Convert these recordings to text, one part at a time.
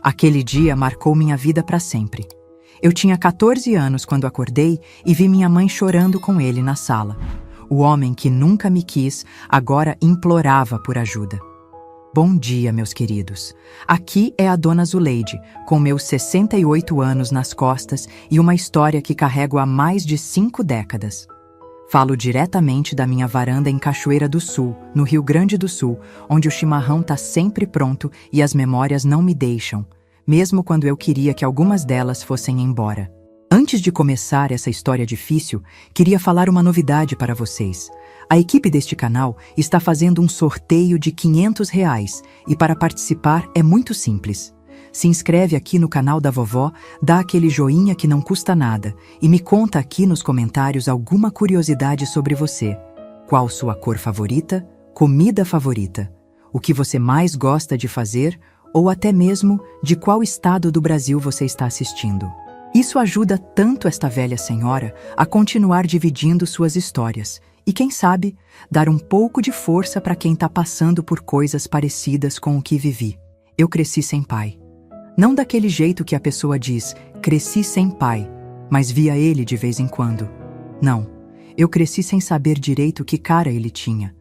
Aquele dia marcou minha vida para sempre. Eu tinha 14 anos quando acordei e vi minha mãe chorando com ele na sala. O homem que nunca me quis agora implorava por ajuda. Bom dia, meus queridos. Aqui é a Dona Zuleide, com meus 68 anos nas costas e uma história que carrego há mais de 5 décadas. Falo diretamente da minha varanda em Cachoeira do Sul, no Rio Grande do Sul, onde o chimarrão tá sempre pronto e as memórias não me deixam, mesmo quando eu queria que algumas delas fossem embora. Antes de começar essa história difícil, queria falar uma novidade para vocês. A equipe deste canal está fazendo um sorteio de R$ 500 e para participar é muito simples. Se inscreve aqui no canal da vovó, dá aquele joinha que não custa nada e me conta aqui nos comentários alguma curiosidade sobre você. Qual sua cor favorita, comida favorita, o que você mais gosta de fazer ou até mesmo de qual estado do Brasil você está assistindo. Isso ajuda tanto esta velha senhora a continuar dividindo suas histórias e, quem sabe, dar um pouco de força para quem está passando por coisas parecidas com o que vivi. Eu cresci sem pai. Não daquele jeito que a pessoa diz, cresci sem pai, mas via ele de vez em quando. Não, eu cresci sem saber direito que cara ele tinha.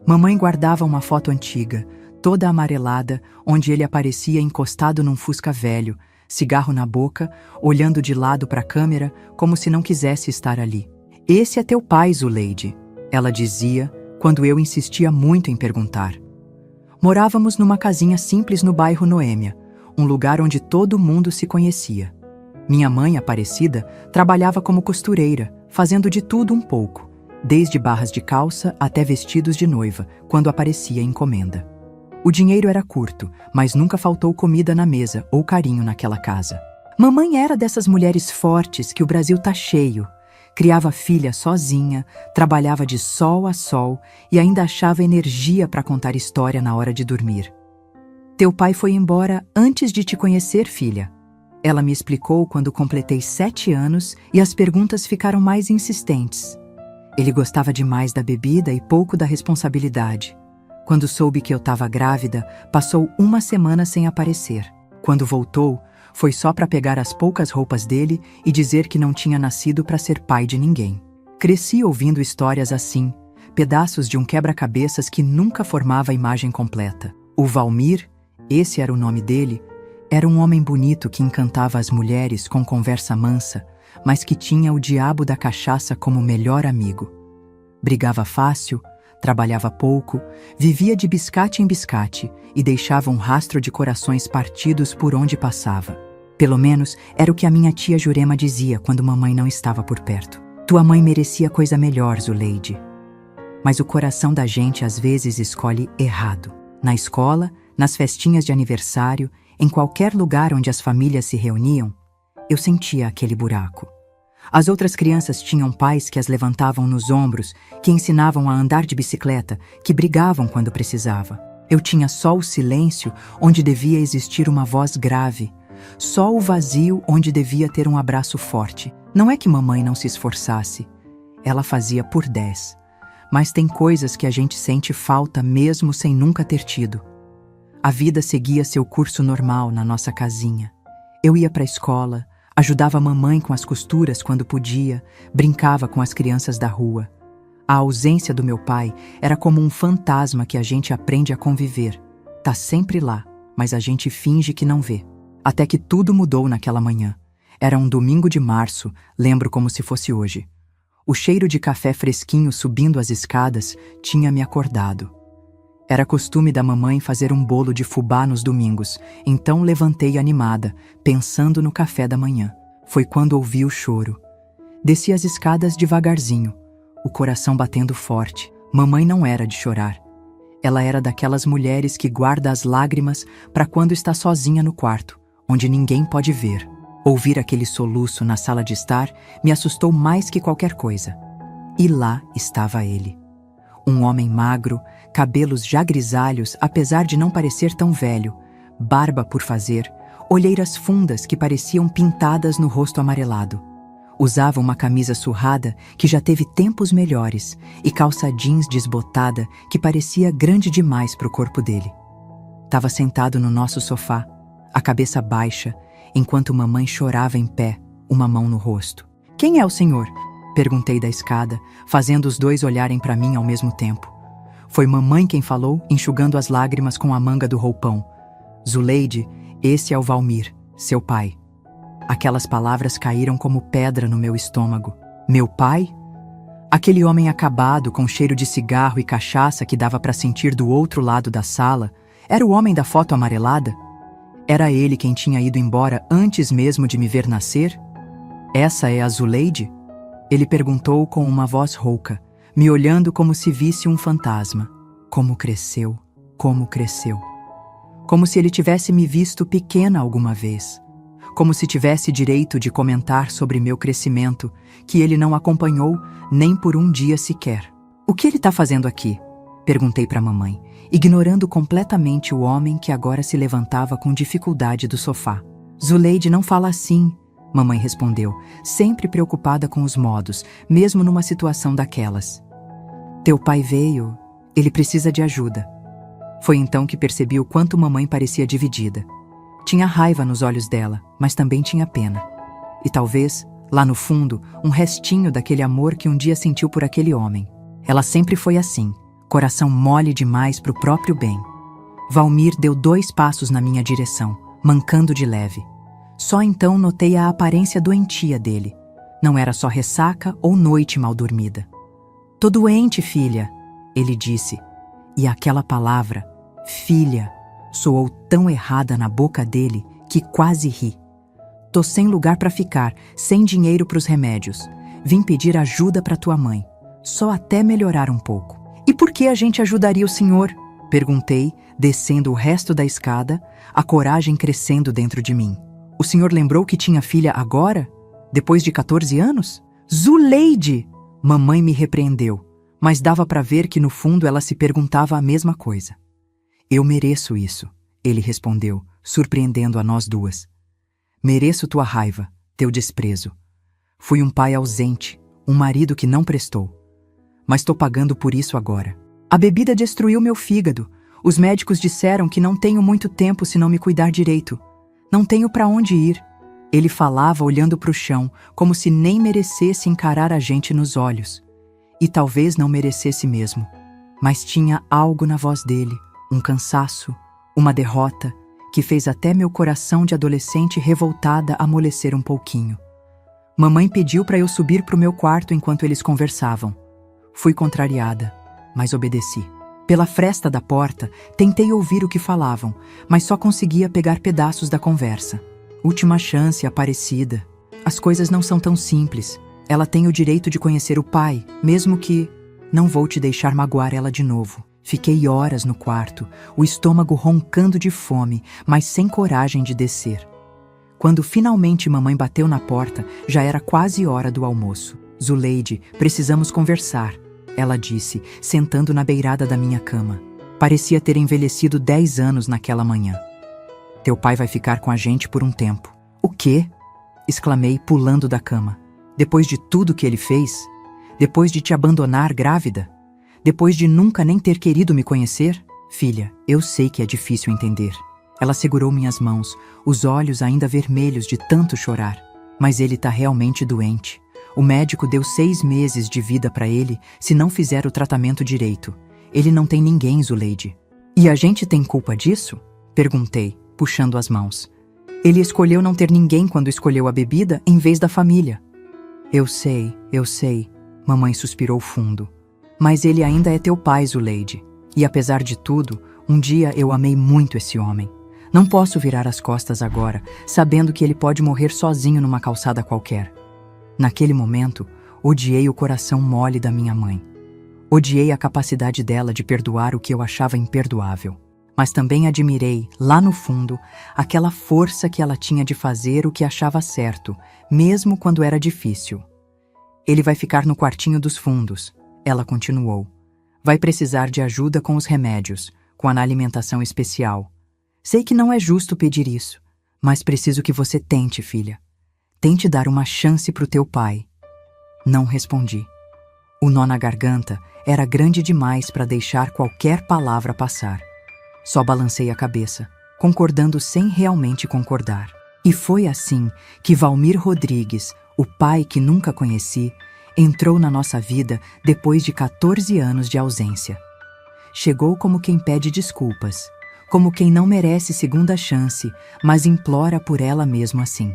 Mamãe guardava uma foto antiga, toda amarelada, onde ele aparecia encostado num Fusca velho, cigarro na boca, olhando de lado para a câmera, como se não quisesse estar ali. Esse é teu pai, Zuleide, ela dizia, quando eu insistia muito em perguntar. Morávamos numa casinha simples no bairro Noêmia, um lugar onde todo mundo se conhecia. Minha mãe, Aparecida, trabalhava como costureira, fazendo de tudo um pouco, desde barras de calça até vestidos de noiva, quando aparecia encomenda. O dinheiro era curto, mas nunca faltou comida na mesa ou carinho naquela casa. Mamãe era dessas mulheres fortes que o Brasil tá cheio. Criava filha sozinha, trabalhava de sol a sol e ainda achava energia para contar história na hora de dormir. Teu pai foi embora antes de te conhecer, filha. Ela me explicou quando completei 7 anos e as perguntas ficaram mais insistentes. Ele gostava demais da bebida e pouco da responsabilidade. Quando soube que eu estava grávida, passou 1 semana sem aparecer. Quando voltou, foi só para pegar as poucas roupas dele e dizer que não tinha nascido para ser pai de ninguém. Cresci ouvindo histórias assim, pedaços de um quebra-cabeças que nunca formava a imagem completa. O Valmir, esse era o nome dele, era um homem bonito que encantava as mulheres com conversa mansa, mas que tinha o diabo da cachaça como melhor amigo. Brigava fácil, trabalhava pouco, vivia de biscate em biscate e deixava um rastro de corações partidos por onde passava. Pelo menos era o que a minha tia Jurema dizia quando mamãe não estava por perto. Tua mãe merecia coisa melhor, Zuleide. Mas o coração da gente às vezes escolhe errado. Na escola, nas festinhas de aniversário, em qualquer lugar onde as famílias se reuniam, eu sentia aquele buraco. As outras crianças tinham pais que as levantavam nos ombros, que ensinavam a andar de bicicleta, que brigavam quando precisava. Eu tinha só o silêncio onde devia existir uma voz grave, só o vazio onde devia ter um abraço forte. Não é que mamãe não se esforçasse, ela fazia por 10. Mas tem coisas que a gente sente falta mesmo sem nunca ter tido. A vida seguia seu curso normal na nossa casinha. Eu ia para a escola, ajudava a mamãe com as costuras quando podia, brincava com as crianças da rua. A ausência do meu pai era como um fantasma que a gente aprende a conviver. Tá sempre lá, mas a gente finge que não vê. Até que tudo mudou naquela manhã. Era um domingo de março, lembro como se fosse hoje. O cheiro de café fresquinho subindo as escadas tinha me acordado. Era costume da mamãe fazer um bolo de fubá nos domingos, então levantei animada, pensando no café da manhã. Foi quando ouvi o choro. Desci as escadas devagarzinho, o coração batendo forte. Mamãe não era de chorar. Ela era daquelas mulheres que guarda as lágrimas para quando está sozinha no quarto, onde ninguém pode ver. Ouvir aquele soluço na sala de estar me assustou mais que qualquer coisa. E lá estava ele. Um homem magro, cabelos já grisalhos, apesar de não parecer tão velho, barba por fazer, olheiras fundas que pareciam pintadas no rosto amarelado. Usava uma camisa surrada que já teve tempos melhores e calça jeans desbotada que parecia grande demais para o corpo dele. Estava sentado no nosso sofá, a cabeça baixa, enquanto mamãe chorava em pé, uma mão no rosto. "Quem é o senhor?" perguntei da escada, fazendo os dois olharem para mim ao mesmo tempo. Foi mamãe quem falou, enxugando as lágrimas com a manga do roupão. "Zuleide, esse é o Valmir, seu pai." Aquelas palavras caíram como pedra no meu estômago. Meu pai? Aquele homem acabado, com cheiro de cigarro e cachaça que dava para sentir do outro lado da sala, era o homem da foto amarelada? Era ele quem tinha ido embora antes mesmo de me ver nascer? "Essa é a Zuleide?" Ele perguntou com uma voz rouca, me olhando como se visse um fantasma. Como cresceu, como cresceu. Como se ele tivesse me visto pequena alguma vez. Como se tivesse direito de comentar sobre meu crescimento, que ele não acompanhou nem por um dia sequer. "O que ele está fazendo aqui?" perguntei para a mamãe, ignorando completamente o homem que agora se levantava com dificuldade do sofá. "Zuleide não fala assim", mamãe respondeu, sempre preocupada com os modos, mesmo numa situação daquelas. "Teu pai veio, ele precisa de ajuda." Foi então que percebi o quanto mamãe parecia dividida. Tinha raiva nos olhos dela, mas também tinha pena. E talvez, lá no fundo, um restinho daquele amor que um dia sentiu por aquele homem. Ela sempre foi assim, coração mole demais para o próprio bem. Valmir deu 2 passos na minha direção, mancando de leve. Só então notei a aparência doentia dele. Não era só ressaca ou noite mal dormida. "Tô doente, filha", ele disse. E aquela palavra, filha, soou tão errada na boca dele que quase ri. "Tô sem lugar para ficar, sem dinheiro para os remédios. Vim pedir ajuda para tua mãe, só até melhorar um pouco." "E por que a gente ajudaria o senhor?" perguntei, descendo o resto da escada, a coragem crescendo dentro de mim. "O senhor lembrou que tinha filha agora? Depois de 14 anos? Zuleide!" Mamãe me repreendeu, mas dava para ver que no fundo ela se perguntava a mesma coisa. "Eu mereço isso", ele respondeu, surpreendendo a nós duas. "Mereço tua raiva, teu desprezo. Fui um pai ausente, um marido que não prestou. Mas tô pagando por isso agora. A bebida destruiu meu fígado. Os médicos disseram que não tenho muito tempo se não me cuidar direito. Não tenho para onde ir." Ele falava olhando para o chão, como se nem merecesse encarar a gente nos olhos. E talvez não merecesse mesmo. Mas tinha algo na voz dele, um cansaço, uma derrota, que fez até meu coração de adolescente revoltada amolecer um pouquinho. Mamãe pediu para eu subir para o meu quarto enquanto eles conversavam. Fui contrariada, mas obedeci. Pela fresta da porta, tentei ouvir o que falavam, mas só conseguia pegar pedaços da conversa. "Última chance, Aparecida. As coisas não são tão simples. Ela tem o direito de conhecer o pai, mesmo que... Não vou te deixar magoar ela de novo." Fiquei horas no quarto, o estômago roncando de fome, mas sem coragem de descer. Quando finalmente mamãe bateu na porta, já era quase hora do almoço. "Zuleide, precisamos conversar", ela disse, sentando na beirada da minha cama. Parecia ter envelhecido 10 anos naquela manhã. "Teu pai vai ficar com a gente por um tempo." "O quê?" exclamei, pulando da cama. "Depois de tudo que ele fez? Depois de te abandonar grávida? Depois de nunca nem ter querido me conhecer? Filha, eu sei que é difícil entender." Ela segurou minhas mãos, os olhos ainda vermelhos de tanto chorar. "Mas ele tá realmente doente. O médico deu 6 meses de vida para ele se não fizer o tratamento direito. Ele não tem ninguém, Zuleide." "E a gente tem culpa disso?" perguntei, puxando as mãos. "Ele escolheu não ter ninguém quando escolheu a bebida em vez da família." Eu sei, mamãe suspirou fundo. "Mas ele ainda é teu pai, Zuleide. E apesar de tudo, um dia eu amei muito esse homem. Não posso virar as costas agora, sabendo que ele pode morrer sozinho numa calçada qualquer." Naquele momento, odiei o coração mole da minha mãe. Odiei a capacidade dela de perdoar o que eu achava imperdoável. Mas também admirei, lá no fundo, aquela força que ela tinha de fazer o que achava certo, mesmo quando era difícil. "Ele vai ficar no quartinho dos fundos", ela continuou. "Vai precisar de ajuda com os remédios, com a alimentação especial. Sei que não é justo pedir isso, mas preciso que você tente, filha. Tente dar uma chance pro teu pai." Não respondi. O nó na garganta era grande demais para deixar qualquer palavra passar. Só balancei a cabeça. concordando sem realmente concordar. E foi assim que Valmir Rodrigues, o pai que nunca conheci, entrou na nossa vida depois de 14 anos de ausência. Chegou como quem pede desculpas, como quem não merece segunda chance, mas implora por ela mesmo assim.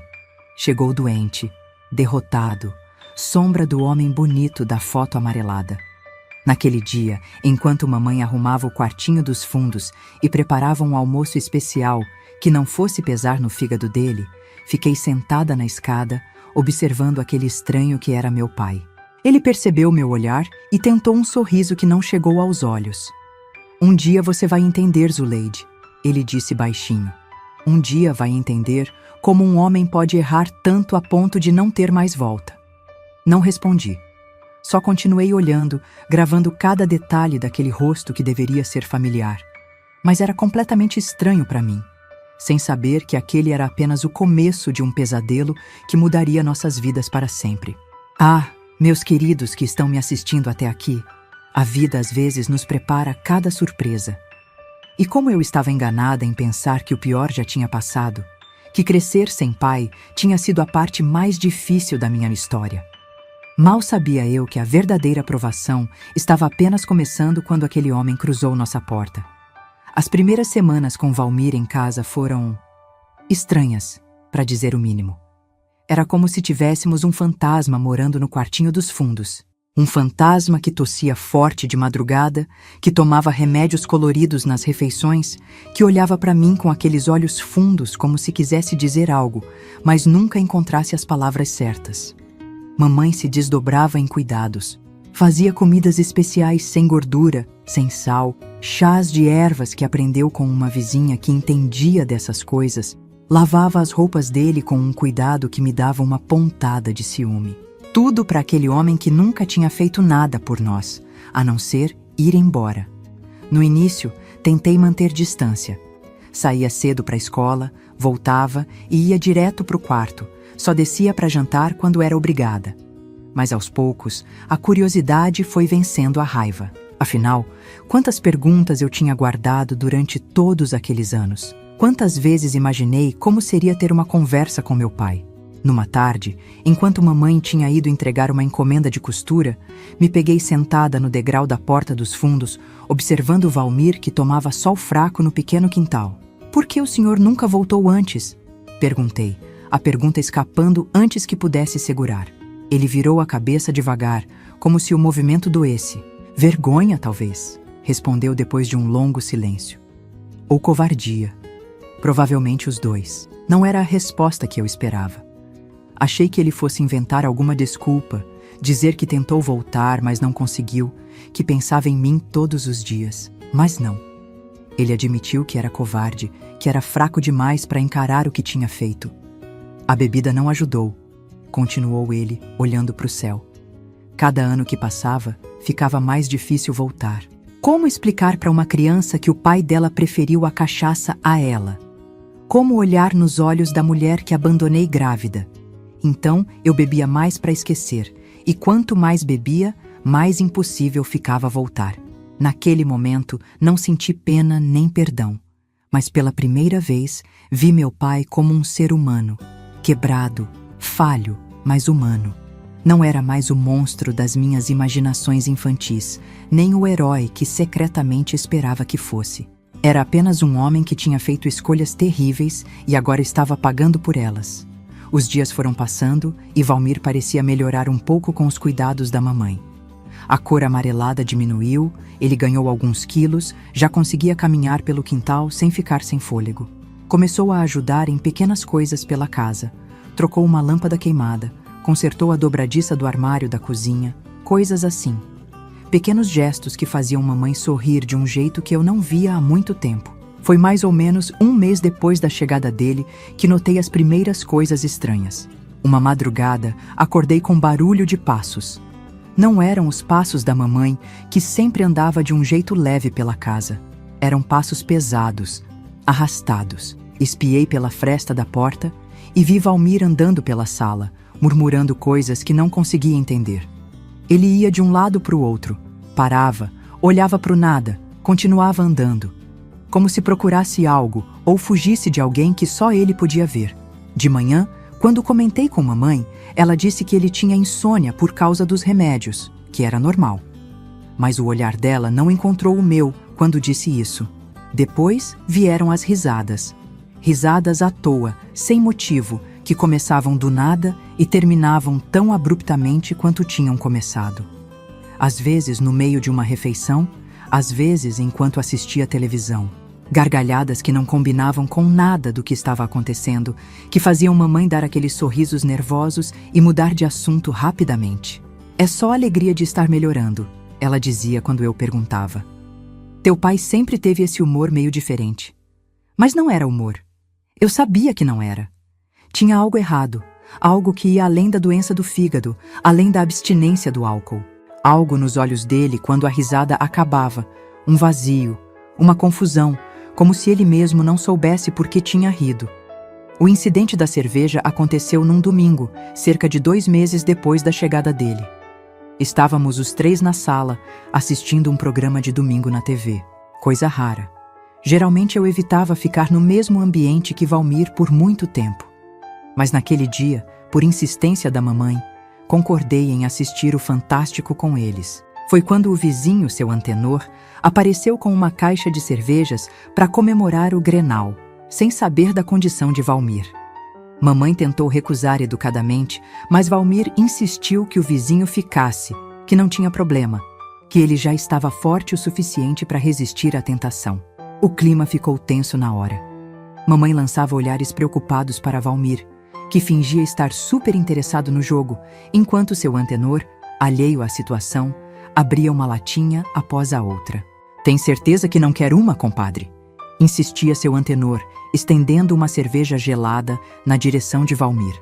Chegou doente, derrotado, sombra do homem bonito da foto amarelada. Naquele dia, enquanto mamãe arrumava o quartinho dos fundos e preparava um almoço especial que não fosse pesar no fígado dele, fiquei sentada na escada, observando aquele estranho que era meu pai. Ele percebeu meu olhar e tentou um sorriso que não chegou aos olhos. "Um dia você vai entender, Zuleide", ele disse baixinho. "Um dia vai entender como um homem pode errar tanto a ponto de não ter mais volta." Não respondi. Só continuei olhando, gravando cada detalhe daquele rosto que deveria ser familiar. Mas era completamente estranho para mim, sem saber que aquele era apenas o começo de um pesadelo que mudaria nossas vidas para sempre. Ah, meus queridos que estão me assistindo até aqui, a vida às vezes nos prepara cada surpresa. E como eu estava enganada em pensar que o pior já tinha passado, que crescer sem pai tinha sido a parte mais difícil da minha história. Mal sabia eu que a verdadeira provação estava apenas começando quando aquele homem cruzou nossa porta. As primeiras semanas com Valmir em casa foram estranhas, para dizer o mínimo. Era como se tivéssemos um fantasma morando no quartinho dos fundos. Um fantasma que tossia forte de madrugada, que tomava remédios coloridos nas refeições, que olhava para mim com aqueles olhos fundos como se quisesse dizer algo, mas nunca encontrasse as palavras certas. Mamãe se desdobrava em cuidados. Fazia comidas especiais sem gordura, sem sal, chás de ervas que aprendeu com uma vizinha que entendia dessas coisas, lavava as roupas dele com um cuidado que me dava uma pontada de ciúme. Tudo para aquele homem que nunca tinha feito nada por nós, a não ser ir embora. No início, tentei manter distância. Saía cedo para a escola, voltava e ia direto para o quarto. Só descia para jantar quando era obrigada. Mas aos poucos, a curiosidade foi vencendo a raiva. Afinal, quantas perguntas eu tinha guardado durante todos aqueles anos? Quantas vezes imaginei como seria ter uma conversa com meu pai? Numa tarde, enquanto mamãe tinha ido entregar uma encomenda de costura, me peguei sentada no degrau da porta dos fundos, observando Valmir que tomava sol fraco no pequeno quintal. "Por que o senhor nunca voltou antes?" perguntei, a pergunta escapando antes que pudesse segurar. Ele virou a cabeça devagar, como se o movimento doesse. "Vergonha, talvez", respondeu depois de um longo silêncio. "Ou covardia. Provavelmente os dois." Não era a resposta que eu esperava. Achei que ele fosse inventar alguma desculpa, dizer que tentou voltar, mas não conseguiu, que pensava em mim todos os dias. Mas não. Ele admitiu que era covarde, que era fraco demais para encarar o que tinha feito. "A bebida não ajudou", continuou ele, olhando para o céu. "Cada ano que passava, ficava mais difícil voltar. Como explicar para uma criança que o pai dela preferiu a cachaça a ela? Como olhar nos olhos da mulher que abandonei grávida? Então eu bebia mais para esquecer, e quanto mais bebia, mais impossível ficava voltar. Naquele momento, não senti pena nem perdão, mas pela primeira vez vi meu pai como um ser humano, quebrado, falho, mas humano. Não era mais o monstro das minhas imaginações infantis, nem o herói que secretamente esperava que fosse. Era apenas um homem que tinha feito escolhas terríveis e agora estava pagando por elas. Os dias foram passando e Valmir parecia melhorar um pouco com os cuidados da mamãe. A cor amarelada diminuiu, ele ganhou alguns quilos, já conseguia caminhar pelo quintal sem ficar sem fôlego. Começou a ajudar em pequenas coisas pela casa. Trocou uma lâmpada queimada, consertou a dobradiça do armário da cozinha, coisas assim. Pequenos gestos que faziam mamãe sorrir de um jeito que eu não via há muito tempo. Foi mais ou menos um mês depois da chegada dele que notei as primeiras coisas estranhas. Uma madrugada, acordei com barulho de passos. Não eram os passos da mamãe, que sempre andava de um jeito leve pela casa. Eram passos pesados, arrastados. Espiei pela fresta da porta e vi Valmir andando pela sala, murmurando coisas que não conseguia entender. Ele ia de um lado para o outro, parava, olhava para o nada, continuava andando. como se procurasse algo ou fugisse de alguém que só ele podia ver. De manhã, quando comentei com mamãe, ela disse que ele tinha insônia por causa dos remédios, que era normal. Mas o olhar dela não encontrou o meu quando disse isso. Depois vieram as risadas. Risadas à toa, sem motivo, que começavam do nada e terminavam tão abruptamente quanto tinham começado. Às vezes no meio de uma refeição, às vezes enquanto assistia televisão. Gargalhadas que não combinavam com nada do que estava acontecendo, que faziam mamãe dar aqueles sorrisos nervosos e mudar de assunto rapidamente. É só a alegria de estar melhorando, ela dizia quando eu perguntava. Teu pai sempre teve esse humor meio diferente. Mas não era humor. Eu sabia que não era. Tinha algo errado, algo que ia além da doença do fígado, além da abstinência do álcool. Algo nos olhos dele quando a risada acabava, um vazio, uma confusão, como se ele mesmo não soubesse por que tinha rido. O incidente da cerveja aconteceu num domingo, cerca de 2 meses depois da chegada dele. Estávamos os 3 na sala, assistindo um programa de domingo na TV. Coisa rara. Geralmente eu evitava ficar no mesmo ambiente que Valmir por muito tempo. Mas naquele dia, por insistência da mamãe, concordei em assistir o Fantástico com eles. Foi quando o vizinho, seu Antenor, apareceu com uma caixa de cervejas para comemorar o Grenal, sem saber da condição de Valmir. Mamãe tentou recusar educadamente, mas Valmir insistiu que o vizinho ficasse, que não tinha problema, que ele já estava forte o suficiente para resistir à tentação. O clima ficou tenso na hora. Mamãe lançava olhares preocupados para Valmir, que fingia estar super interessado no jogo, enquanto seu Antenor, alheio à situação, abria uma latinha após a outra. Tem certeza que não quer uma, compadre? Insistia seu Antenor, estendendo uma cerveja gelada na direção de Valmir.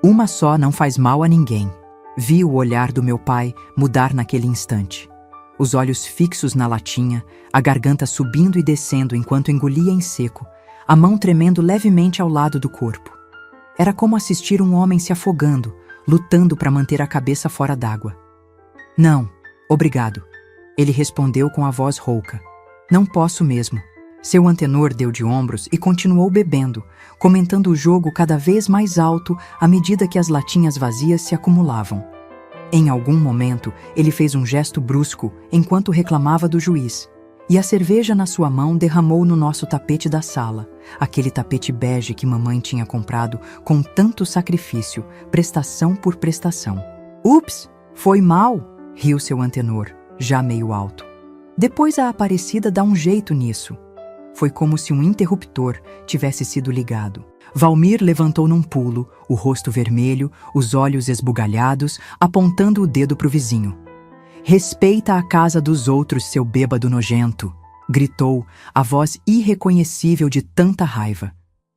Uma só não faz mal a ninguém. Vi o olhar do meu pai mudar naquele instante. Os olhos fixos na latinha, a garganta subindo e descendo enquanto engolia em seco, a mão tremendo levemente ao lado do corpo. Era como assistir um homem se afogando, lutando para manter a cabeça fora d'água. Não, obrigado, ele respondeu com a voz rouca. Não posso mesmo. Seu Antenor deu de ombros e continuou bebendo, comentando o jogo cada vez mais alto à medida que as latinhas vazias se acumulavam. Em algum momento, ele fez um gesto brusco enquanto reclamava do juiz, e a cerveja na sua mão derramou no nosso tapete da sala, aquele tapete bege que mamãe tinha comprado com tanto sacrifício, prestação por prestação. Ups, foi mal, riu seu Antenor, já meio alto. Depois a Aparecida dá um jeito nisso. Foi como se um interruptor tivesse sido ligado. Valmir levantou num pulo, o rosto vermelho, os olhos esbugalhados, apontando o dedo para o vizinho. Respeita a casa dos outros, seu bêbado nojento, gritou, a voz irreconhecível de tanta raiva.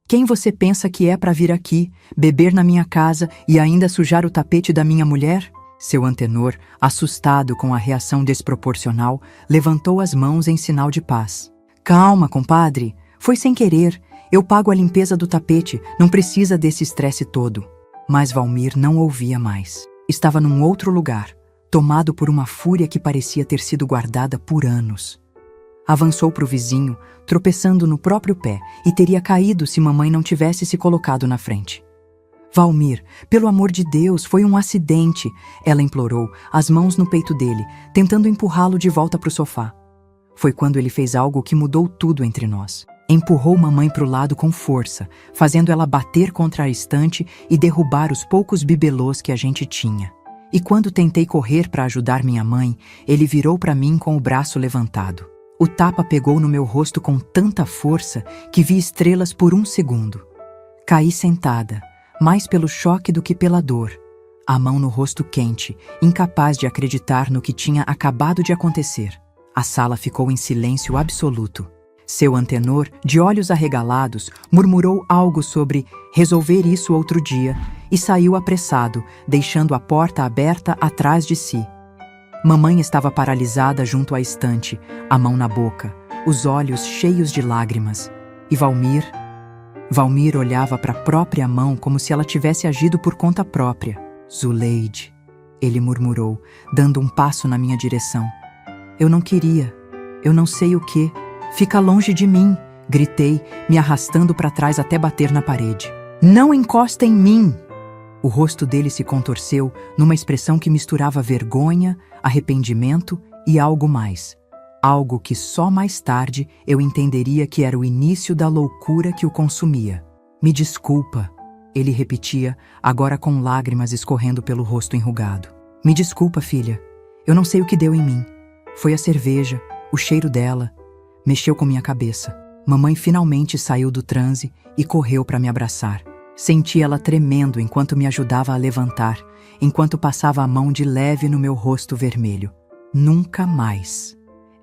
Quem você pensa que é para vir aqui, beber na minha casa e ainda sujar o tapete da minha mulher? Seu Antenor, assustado com a reação desproporcional, levantou as mãos em sinal de paz. Calma, compadre, foi sem querer. Eu pago a limpeza do tapete, não precisa desse estresse todo. Mas Valmir não ouvia mais. Estava num outro lugar, tomado por uma fúria que parecia ter sido guardada por anos. Avançou para o vizinho, tropeçando no próprio pé, e teria caído se mamãe não tivesse se colocado na frente. Valmir, pelo amor de Deus, foi um acidente, ela implorou, as mãos no peito dele, tentando empurrá-lo de volta para o sofá. Foi quando ele fez algo que mudou tudo entre nós. Empurrou mamãe para o lado com força, fazendo ela bater contra a estante e derrubar os poucos bibelôs que a gente tinha. E quando tentei correr para ajudar minha mãe, ele virou para mim com o braço levantado. O tapa pegou no meu rosto com tanta força que vi estrelas por 1 segundo. Caí sentada, mais pelo choque do que pela dor, a mão no rosto quente, incapaz de acreditar no que tinha acabado de acontecer. A sala ficou em silêncio absoluto. Seu Antenor, de olhos arregalados, murmurou algo sobre resolver isso outro dia e saiu apressado, deixando a porta aberta atrás de si. Mamãe estava paralisada junto à estante, a mão na boca, os olhos cheios de lágrimas. E Valmir olhava para a própria mão como se ela tivesse agido por conta própria. Zuleide, ele murmurou, dando um passo na minha direção. Eu não queria, eu não sei o que, Fica longe de mim, gritei, me arrastando para trás até bater na parede. Não encosta em mim! O rosto dele se contorceu numa expressão que misturava vergonha, arrependimento e algo mais. Algo que só mais tarde eu entenderia que era o início da loucura que o consumia. Me desculpa, ele repetia, agora com lágrimas escorrendo pelo rosto enrugado. Me desculpa, filha. Eu não sei o que deu em mim. Foi a cerveja, o cheiro dela. Mexeu com minha cabeça. Mamãe finalmente saiu do transe e correu para me abraçar. Senti ela tremendo enquanto me ajudava a levantar, enquanto passava a mão de leve no meu rosto vermelho. Nunca mais.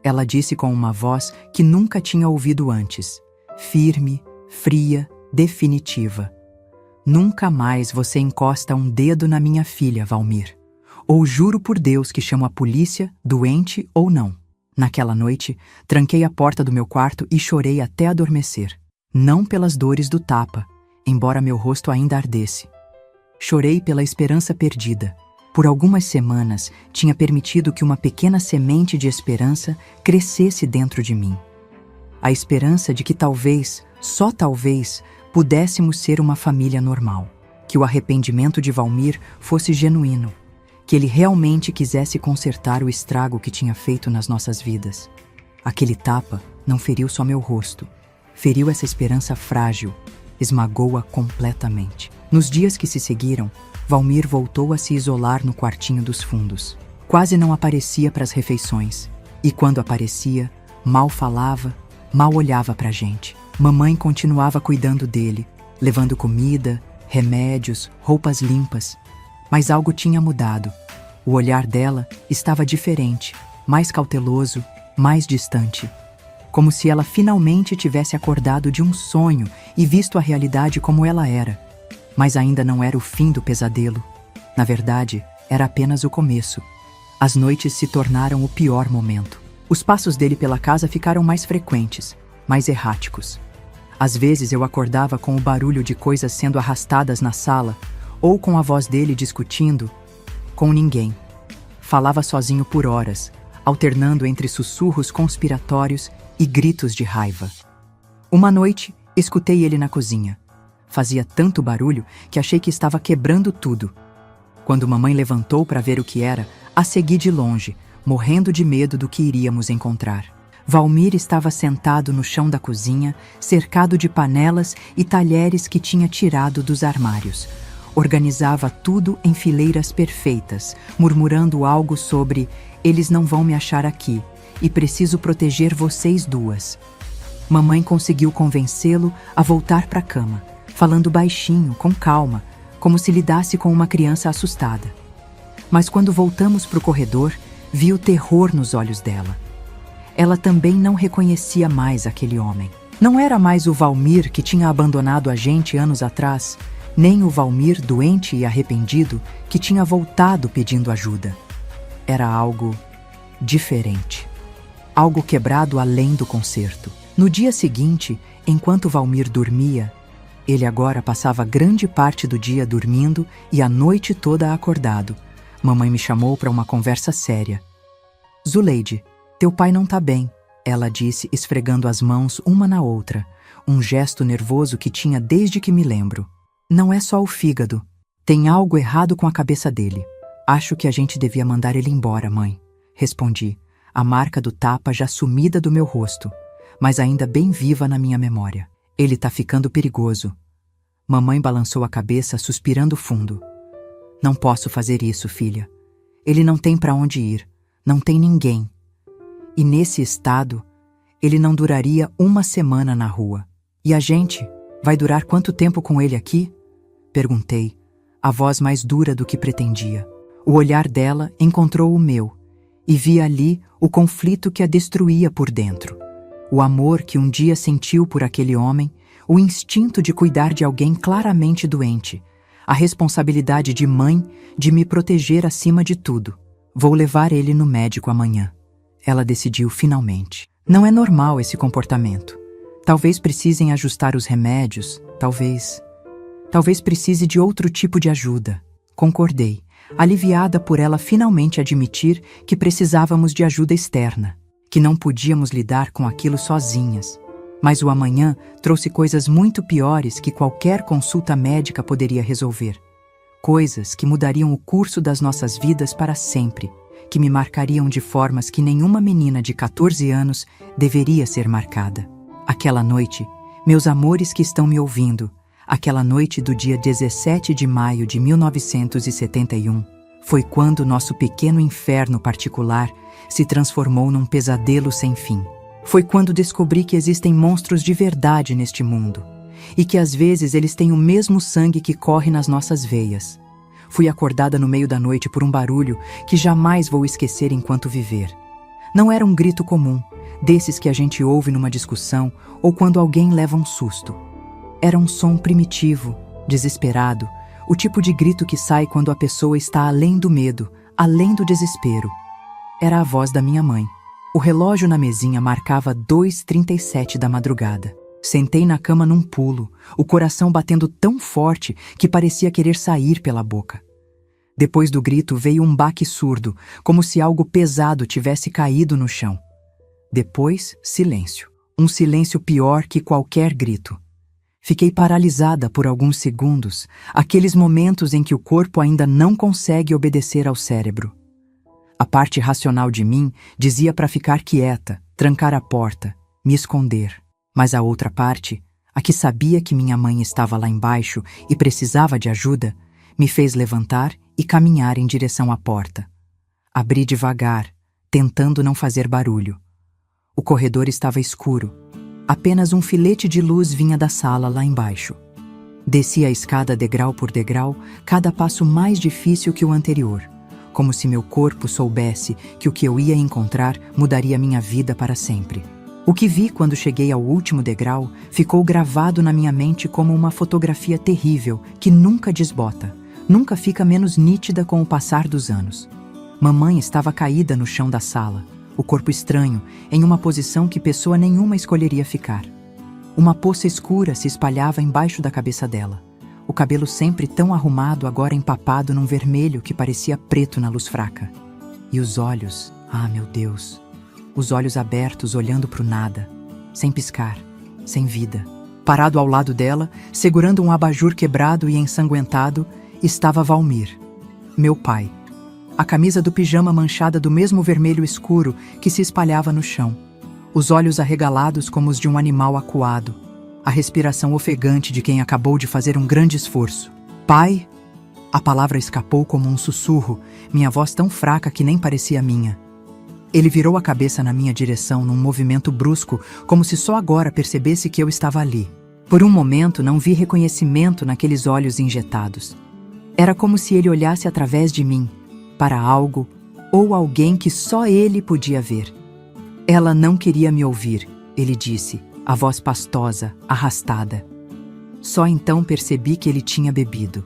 Ela disse com uma voz que nunca tinha ouvido antes. Firme, fria, definitiva. Nunca mais você encosta um dedo na minha filha, Valmir. Ou juro por Deus que chamo a polícia, doente ou não. Naquela noite, tranquei a porta do meu quarto e chorei até adormecer. Não pelas dores do tapa, embora meu rosto ainda ardesse. Chorei pela esperança perdida. Por algumas semanas, tinha permitido que uma pequena semente de esperança crescesse dentro de mim. A esperança de que talvez, só talvez, pudéssemos ser uma família normal. Que o arrependimento de Valmir fosse genuíno. Que ele realmente quisesse consertar o estrago que tinha feito nas nossas vidas. Aquele tapa não feriu só meu rosto. Feriu essa esperança frágil. Esmagou-a completamente. Nos dias que se seguiram, Valmir voltou a se isolar no quartinho dos fundos. Quase não aparecia para as refeições. E quando aparecia, mal falava, mal olhava para a gente. Mamãe continuava cuidando dele, levando comida, remédios, roupas limpas. Mas algo tinha mudado. O olhar dela estava diferente, mais cauteloso, mais distante. Como se ela finalmente tivesse acordado de um sonho e visto a realidade como ela era. Mas ainda não era o fim do pesadelo. Na verdade, era apenas o começo. As noites se tornaram o pior momento. Os passos dele pela casa ficaram mais frequentes, mais erráticos. Às vezes eu acordava com o barulho de coisas sendo arrastadas na sala, ou com a voz dele discutindo com ninguém. Falava sozinho por horas, alternando entre sussurros conspiratórios e gritos de raiva. Uma noite, escutei ele na cozinha. Fazia tanto barulho que achei que estava quebrando tudo. Quando mamãe levantou para ver o que era, a segui de longe, morrendo de medo do que iríamos encontrar. Valmir estava sentado no chão da cozinha, cercado de panelas e talheres que tinha tirado dos armários. Organizava tudo em fileiras perfeitas, murmurando algo sobre "eles não vão me achar aqui, e preciso proteger vocês duas". Mamãe conseguiu convencê-lo a voltar para a cama, falando baixinho, com calma, como se lidasse com uma criança assustada. Mas quando voltamos para o corredor, vi o terror nos olhos dela. Ela também não reconhecia mais aquele homem. Não era mais o Valmir que tinha abandonado a gente anos atrás, nem o Valmir doente e arrependido que tinha voltado pedindo ajuda. Era algo diferente. Algo quebrado além do conserto. No dia seguinte, enquanto Valmir dormia, ele agora passava grande parte do dia dormindo e a noite toda acordado. Mamãe me chamou para uma conversa séria. "Zuleide, teu pai não tá bem", ela disse, esfregando as mãos uma na outra, um gesto nervoso que tinha desde que me lembro. "Não é só o fígado. Tem algo errado com a cabeça dele. Acho que a gente devia mandar ele embora, mãe", respondi, a marca do tapa já sumida do meu rosto, mas ainda bem viva na minha memória. "Ele tá ficando perigoso." Mamãe balançou a cabeça, suspirando fundo. "Não posso fazer isso, filha. Ele não tem para onde ir. Não tem ninguém. E nesse estado, ele não duraria uma semana na rua. E a gente vai durar quanto tempo com ele aqui?" Perguntei, a voz mais dura do que pretendia. O olhar dela encontrou o meu, e vi ali o conflito que a destruía por dentro. O amor que um dia sentiu por aquele homem, o instinto de cuidar de alguém claramente doente, a responsabilidade de mãe de me proteger acima de tudo. "Vou levar ele no médico amanhã", ela decidiu finalmente. "Não é normal esse comportamento. Talvez precisem ajustar os remédios, talvez precise de outro tipo de ajuda." Concordei, aliviada por ela finalmente admitir que precisávamos de ajuda externa. que não podíamos lidar com aquilo sozinhas. Mas o amanhã trouxe coisas muito piores que qualquer consulta médica poderia resolver. Coisas que mudariam o curso das nossas vidas para sempre, que me marcariam de formas que nenhuma menina de 14 anos deveria ser marcada. Aquela noite, meus amores que estão me ouvindo, aquela noite do dia 17 de maio de 1971, foi quando nosso pequeno inferno particular se transformou num pesadelo sem fim. Foi quando descobri que existem monstros de verdade neste mundo, e que às vezes eles têm o mesmo sangue que corre nas nossas veias. Fui acordada no meio da noite por um barulho que jamais vou esquecer enquanto viver. Não era um grito comum, desses que a gente ouve numa discussão ou quando alguém leva um susto. Era um som primitivo, desesperado, o tipo de grito que sai quando a pessoa está além do medo, além do desespero. Era a voz da minha mãe. O relógio na mesinha marcava 2h37 da madrugada. Sentei na cama num pulo, o coração batendo tão forte que parecia querer sair pela boca. Depois do grito veio um baque surdo, como se algo pesado tivesse caído no chão. Depois, silêncio. Um silêncio pior que qualquer grito. Fiquei paralisada por alguns segundos, aqueles momentos em que o corpo ainda não consegue obedecer ao cérebro. A parte racional de mim dizia para ficar quieta, trancar a porta, me esconder. Mas a outra parte, a que sabia que minha mãe estava lá embaixo e precisava de ajuda, me fez levantar e caminhar em direção à porta. Abri devagar, tentando não fazer barulho. O corredor estava escuro. Apenas um filete de luz vinha da sala lá embaixo. Desci a escada degrau por degrau, cada passo mais difícil que o anterior, como se meu corpo soubesse que o que eu ia encontrar mudaria minha vida para sempre. O que vi quando cheguei ao último degrau ficou gravado na minha mente como uma fotografia terrível que nunca desbota, nunca fica menos nítida com o passar dos anos. Mamãe estava caída no chão da sala, o corpo estranho, em uma posição que pessoa nenhuma escolheria ficar. Uma poça escura se espalhava embaixo da cabeça dela. O cabelo sempre tão arrumado, agora empapado num vermelho que parecia preto na luz fraca. E os olhos, meu Deus, os olhos abertos olhando para o nada, sem piscar, sem vida. Parado ao lado dela, segurando um abajur quebrado e ensanguentado, estava Valmir, meu pai. A camisa do pijama manchada do mesmo vermelho escuro que se espalhava no chão. Os olhos arregalados como os de um animal acuado. A respiração ofegante de quem acabou de fazer um grande esforço. Pai? A palavra escapou como um sussurro, minha voz tão fraca que nem parecia minha. Ele virou a cabeça na minha direção num movimento brusco, como se só agora percebesse que eu estava ali. Por um momento não vi reconhecimento naqueles olhos injetados. Era como se ele olhasse através de mim, para algo ou alguém que só ele podia ver. Ela não queria me ouvir, ele disse, a voz pastosa, arrastada. Só então percebi que ele tinha bebido.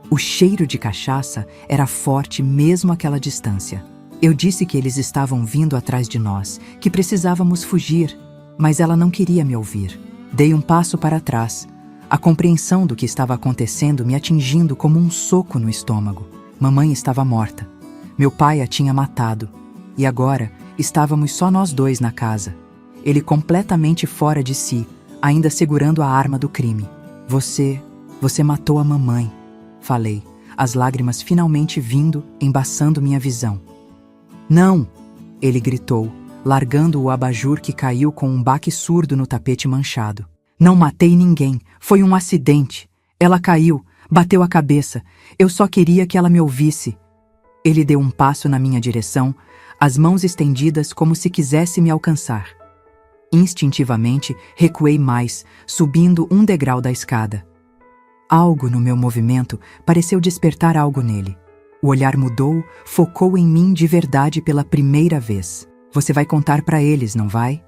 O cheiro de cachaça era forte mesmo àquela distância. Eu disse que eles estavam vindo atrás de nós, que precisávamos fugir, mas ela não queria me ouvir. Dei um passo para trás, a compreensão do que estava acontecendo me atingindo como um soco no estômago. Mamãe estava morta. Meu pai a tinha matado. E agora estávamos só nós dois na casa. Ele completamente fora de si, ainda segurando a arma do crime. Você matou a mamãe, falei, as lágrimas finalmente vindo, embaçando minha visão. Não! Ele gritou, largando o abajur que caiu com um baque surdo no tapete manchado. Não matei ninguém, foi um acidente. Ela caiu, bateu a cabeça. Eu só queria que ela me ouvisse. Ele deu um passo na minha direção, as mãos estendidas como se quisesse me alcançar. Instintivamente, recuei mais, subindo um degrau da escada. Algo no meu movimento pareceu despertar algo nele. O olhar mudou, focou em mim de verdade pela primeira vez. Você vai contar para eles, não vai?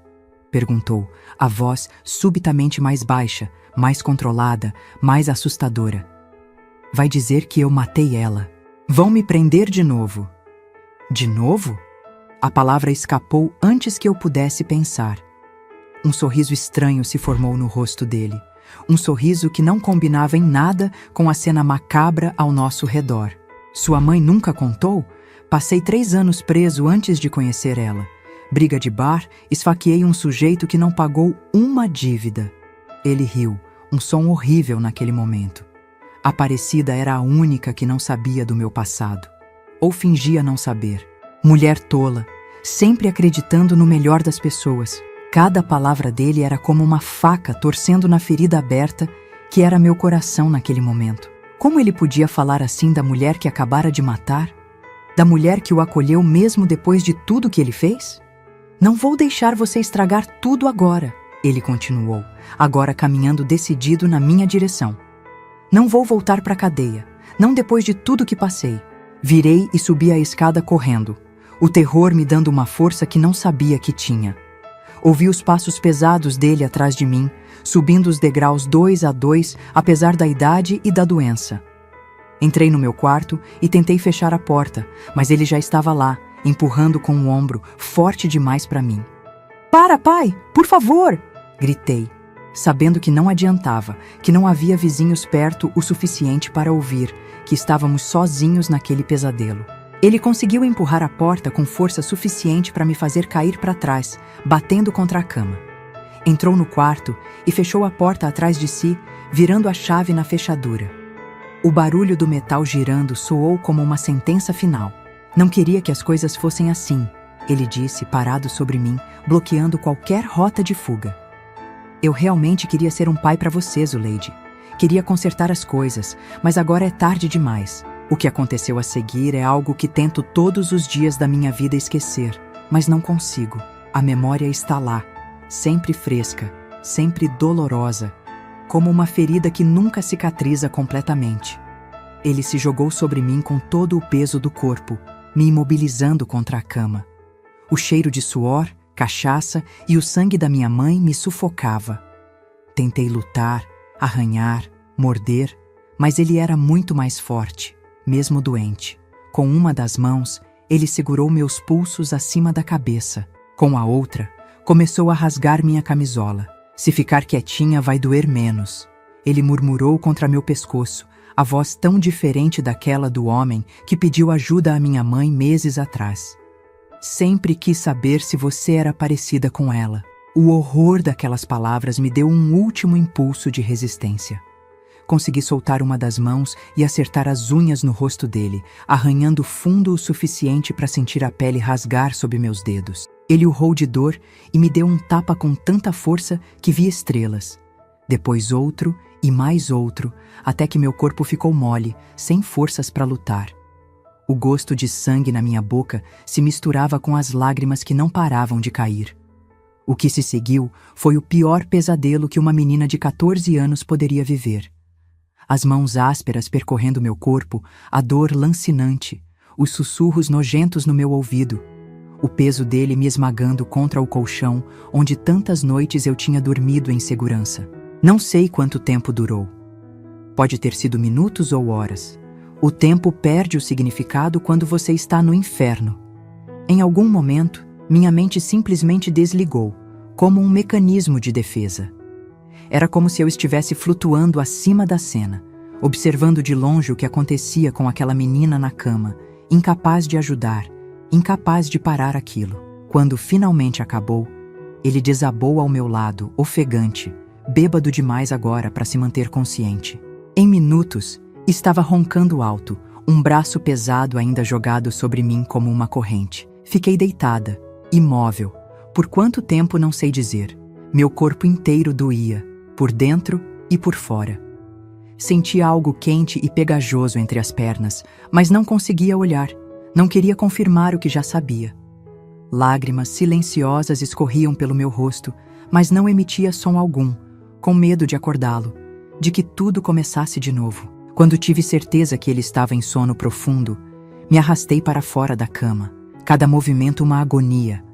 Perguntou, a voz subitamente mais baixa, mais controlada, mais assustadora. Vai dizer que eu matei ela. Vão me prender de novo. De novo? A palavra escapou antes que eu pudesse pensar. Um sorriso estranho se formou no rosto dele. Um sorriso que não combinava em nada com a cena macabra ao nosso redor. Sua mãe nunca contou? Passei 3 anos preso antes de conhecer ela. Briga de bar, esfaqueei um sujeito que não pagou uma dívida. Ele riu, um som horrível naquele momento. Aparecida era a única que não sabia do meu passado. Ou fingia não saber. Mulher tola, sempre acreditando no melhor das pessoas. Cada palavra dele era como uma faca torcendo na ferida aberta que era meu coração naquele momento. Como ele podia falar assim da mulher que acabara de matar? Da mulher que o acolheu mesmo depois de tudo que ele fez? Não vou deixar você estragar tudo agora, ele continuou, agora caminhando decidido na minha direção. Não vou voltar para a cadeia, não depois de tudo que passei. Virei e subi a escada correndo, o terror me dando uma força que não sabia que tinha. Ouvi os passos pesados dele atrás de mim, subindo os degraus 2 a 2, apesar da idade e da doença. Entrei no meu quarto e tentei fechar a porta, mas ele já estava lá, empurrando com o ombro, forte demais para mim. Para, pai! Por favor! Gritei, sabendo que não adiantava, que não havia vizinhos perto o suficiente para ouvir, que estávamos sozinhos naquele pesadelo. Ele conseguiu empurrar a porta com força suficiente para me fazer cair para trás, batendo contra a cama. Entrou no quarto e fechou a porta atrás de si, virando a chave na fechadura. O barulho do metal girando soou como uma sentença final. Não queria que as coisas fossem assim, ele disse, parado sobre mim, bloqueando qualquer rota de fuga. Eu realmente queria ser um pai para você, Zuleide. Queria consertar as coisas, mas agora é tarde demais. O que aconteceu a seguir é algo que tento todos os dias da minha vida esquecer, mas não consigo. A memória está lá, sempre fresca, sempre dolorosa, como uma ferida que nunca cicatriza completamente. Ele se jogou sobre mim com todo o peso do corpo, me imobilizando contra a cama. O cheiro de suor, cachaça e o sangue da minha mãe me sufocava. Tentei lutar, arranhar, morder, mas ele era muito mais forte, mesmo doente. Com uma das mãos, ele segurou meus pulsos acima da cabeça. Com a outra, começou a rasgar minha camisola. Se ficar quietinha vai doer menos. Ele murmurou contra meu pescoço, a voz tão diferente daquela do homem que pediu ajuda à minha mãe meses atrás. Sempre quis saber se você era parecida com ela. O horror daquelas palavras me deu um último impulso de resistência. Consegui soltar uma das mãos e acertar as unhas no rosto dele, arranhando fundo o suficiente para sentir a pele rasgar sob meus dedos. Ele urrou de dor e me deu um tapa com tanta força que vi estrelas. Depois outro e mais outro, até que meu corpo ficou mole, sem forças para lutar. O gosto de sangue na minha boca se misturava com as lágrimas que não paravam de cair. O que se seguiu foi o pior pesadelo que uma menina de 14 anos poderia viver. As mãos ásperas percorrendo meu corpo, a dor lancinante, os sussurros nojentos no meu ouvido, o peso dele me esmagando contra o colchão onde tantas noites eu tinha dormido em segurança. Não sei quanto tempo durou. Pode ter sido minutos ou horas. O tempo perde o significado quando você está no inferno. Em algum momento, minha mente simplesmente desligou, como um mecanismo de defesa. Era como se eu estivesse flutuando acima da cena, observando de longe o que acontecia com aquela menina na cama, incapaz de ajudar, incapaz de parar aquilo. Quando finalmente acabou, ele desabou ao meu lado, ofegante, bêbado demais agora para se manter consciente. Em minutos, estava roncando alto, um braço pesado ainda jogado sobre mim como uma corrente. Fiquei deitada, imóvel. Por quanto tempo não sei dizer. Meu corpo inteiro doía, por dentro e por fora. Senti algo quente e pegajoso entre as pernas, mas não conseguia olhar. Não queria confirmar o que já sabia. Lágrimas silenciosas escorriam pelo meu rosto, mas não emitia som algum, com medo de acordá-lo, de que tudo começasse de novo. Quando tive certeza que ele estava em sono profundo, me arrastei para fora da cama, cada movimento uma agonia.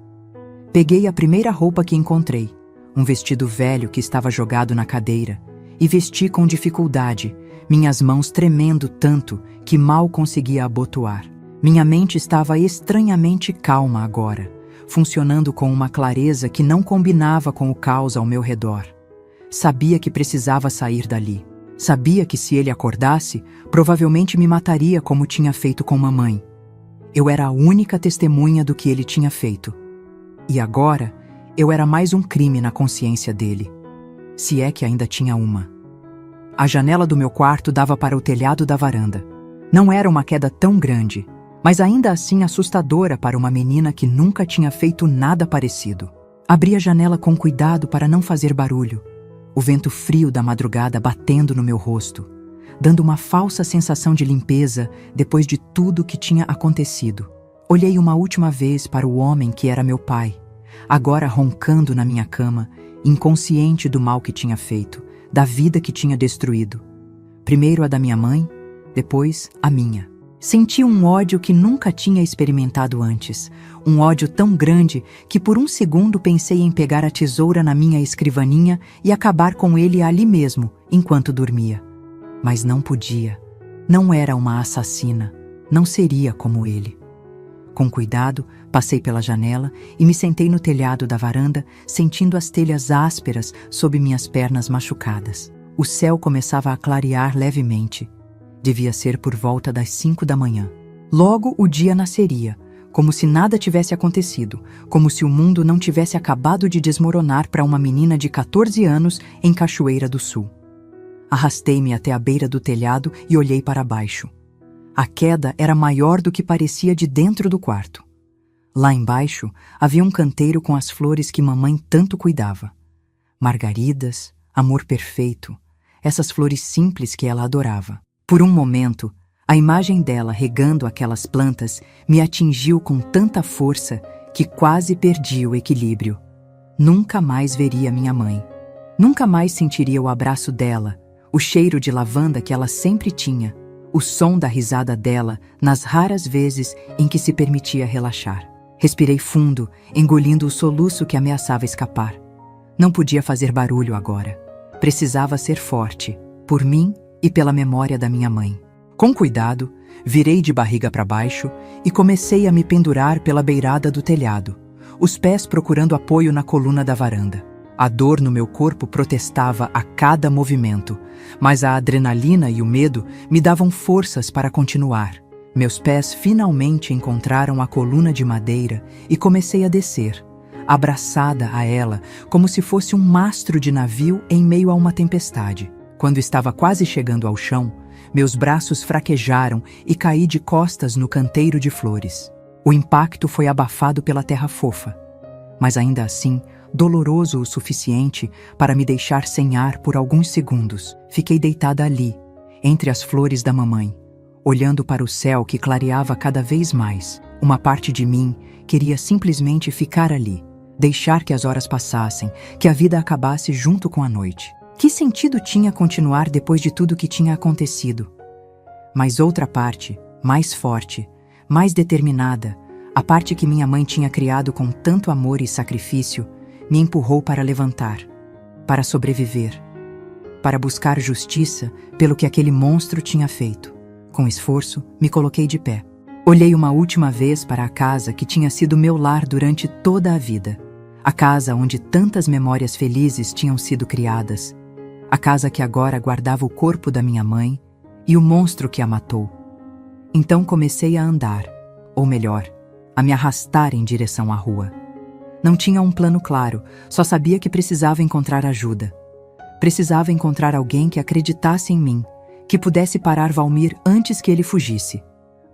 Peguei a primeira roupa que encontrei, um vestido velho que estava jogado na cadeira, e vesti com dificuldade, minhas mãos tremendo tanto que mal conseguia abotoar. Minha mente estava estranhamente calma agora, funcionando com uma clareza que não combinava com o caos ao meu redor. Sabia que precisava sair dali. Sabia que se ele acordasse, provavelmente me mataria como tinha feito com mamãe. Eu era a única testemunha do que ele tinha feito. E agora, eu era mais um crime na consciência dele. Se é que ainda tinha uma. A janela do meu quarto dava para o telhado da varanda. Não era uma queda tão grande, mas ainda assim assustadora para uma menina que nunca tinha feito nada parecido. Abri a janela com cuidado para não fazer barulho, o vento frio da madrugada batendo no meu rosto, dando uma falsa sensação de limpeza depois de tudo que tinha acontecido. Olhei uma última vez para o homem que era meu pai, agora roncando na minha cama, inconsciente do mal que tinha feito, da vida que tinha destruído. Primeiro a da minha mãe, depois a minha. Senti um ódio que nunca tinha experimentado antes, um ódio tão grande que por um segundo pensei em pegar a tesoura na minha escrivaninha e acabar com ele ali mesmo, enquanto dormia. Mas não podia. Não era uma assassina. Não seria como ele. Com cuidado, passei pela janela e me sentei no telhado da varanda, sentindo as telhas ásperas sob minhas pernas machucadas. O céu começava a clarear levemente. Devia ser por volta das 5 da manhã. Logo o dia nasceria, como se nada tivesse acontecido, como se o mundo não tivesse acabado de desmoronar para uma menina de 14 anos em Cachoeira do Sul. Arrastei-me até a beira do telhado e olhei para baixo. A queda era maior do que parecia de dentro do quarto. Lá embaixo havia um canteiro com as flores que mamãe tanto cuidava. Margaridas, amor perfeito, essas flores simples que ela adorava. Por um momento, a imagem dela regando aquelas plantas me atingiu com tanta força que quase perdi o equilíbrio. Nunca mais veria minha mãe. Nunca mais sentiria o abraço dela, o cheiro de lavanda que ela sempre tinha, o som da risada dela nas raras vezes em que se permitia relaxar. Respirei fundo, engolindo o soluço que ameaçava escapar. Não podia fazer barulho agora. Precisava ser forte, por mim e pela memória da minha mãe. Com cuidado, virei de barriga para baixo e comecei a me pendurar pela beirada do telhado, os pés procurando apoio na coluna da varanda. A dor no meu corpo protestava a cada movimento, mas a adrenalina e o medo me davam forças para continuar. Meus pés finalmente encontraram a coluna de madeira e comecei a descer, abraçada a ela como se fosse um mastro de navio em meio a uma tempestade. Quando estava quase chegando ao chão, meus braços fraquejaram e caí de costas no canteiro de flores. O impacto foi abafado pela terra fofa, mas ainda assim, doloroso o suficiente para me deixar sem ar por alguns segundos. Fiquei deitada ali, entre as flores da mamãe, olhando para o céu que clareava cada vez mais. Uma parte de mim queria simplesmente ficar ali, deixar que as horas passassem, que a vida acabasse junto com a noite. Que sentido tinha continuar depois de tudo que tinha acontecido? Mas outra parte, mais forte, mais determinada, a parte que minha mãe tinha criado com tanto amor e sacrifício, me empurrou para levantar, para sobreviver, para buscar justiça pelo que aquele monstro tinha feito. Com esforço, me coloquei de pé. Olhei uma última vez para a casa que tinha sido meu lar durante toda a vida. A casa onde tantas memórias felizes tinham sido criadas. A casa que agora guardava o corpo da minha mãe e o monstro que a matou. Então comecei a andar, ou melhor, a me arrastar em direção à rua. Não tinha um plano claro, só sabia que precisava encontrar ajuda. Precisava encontrar alguém que acreditasse em mim, que pudesse parar Valmir antes que ele fugisse,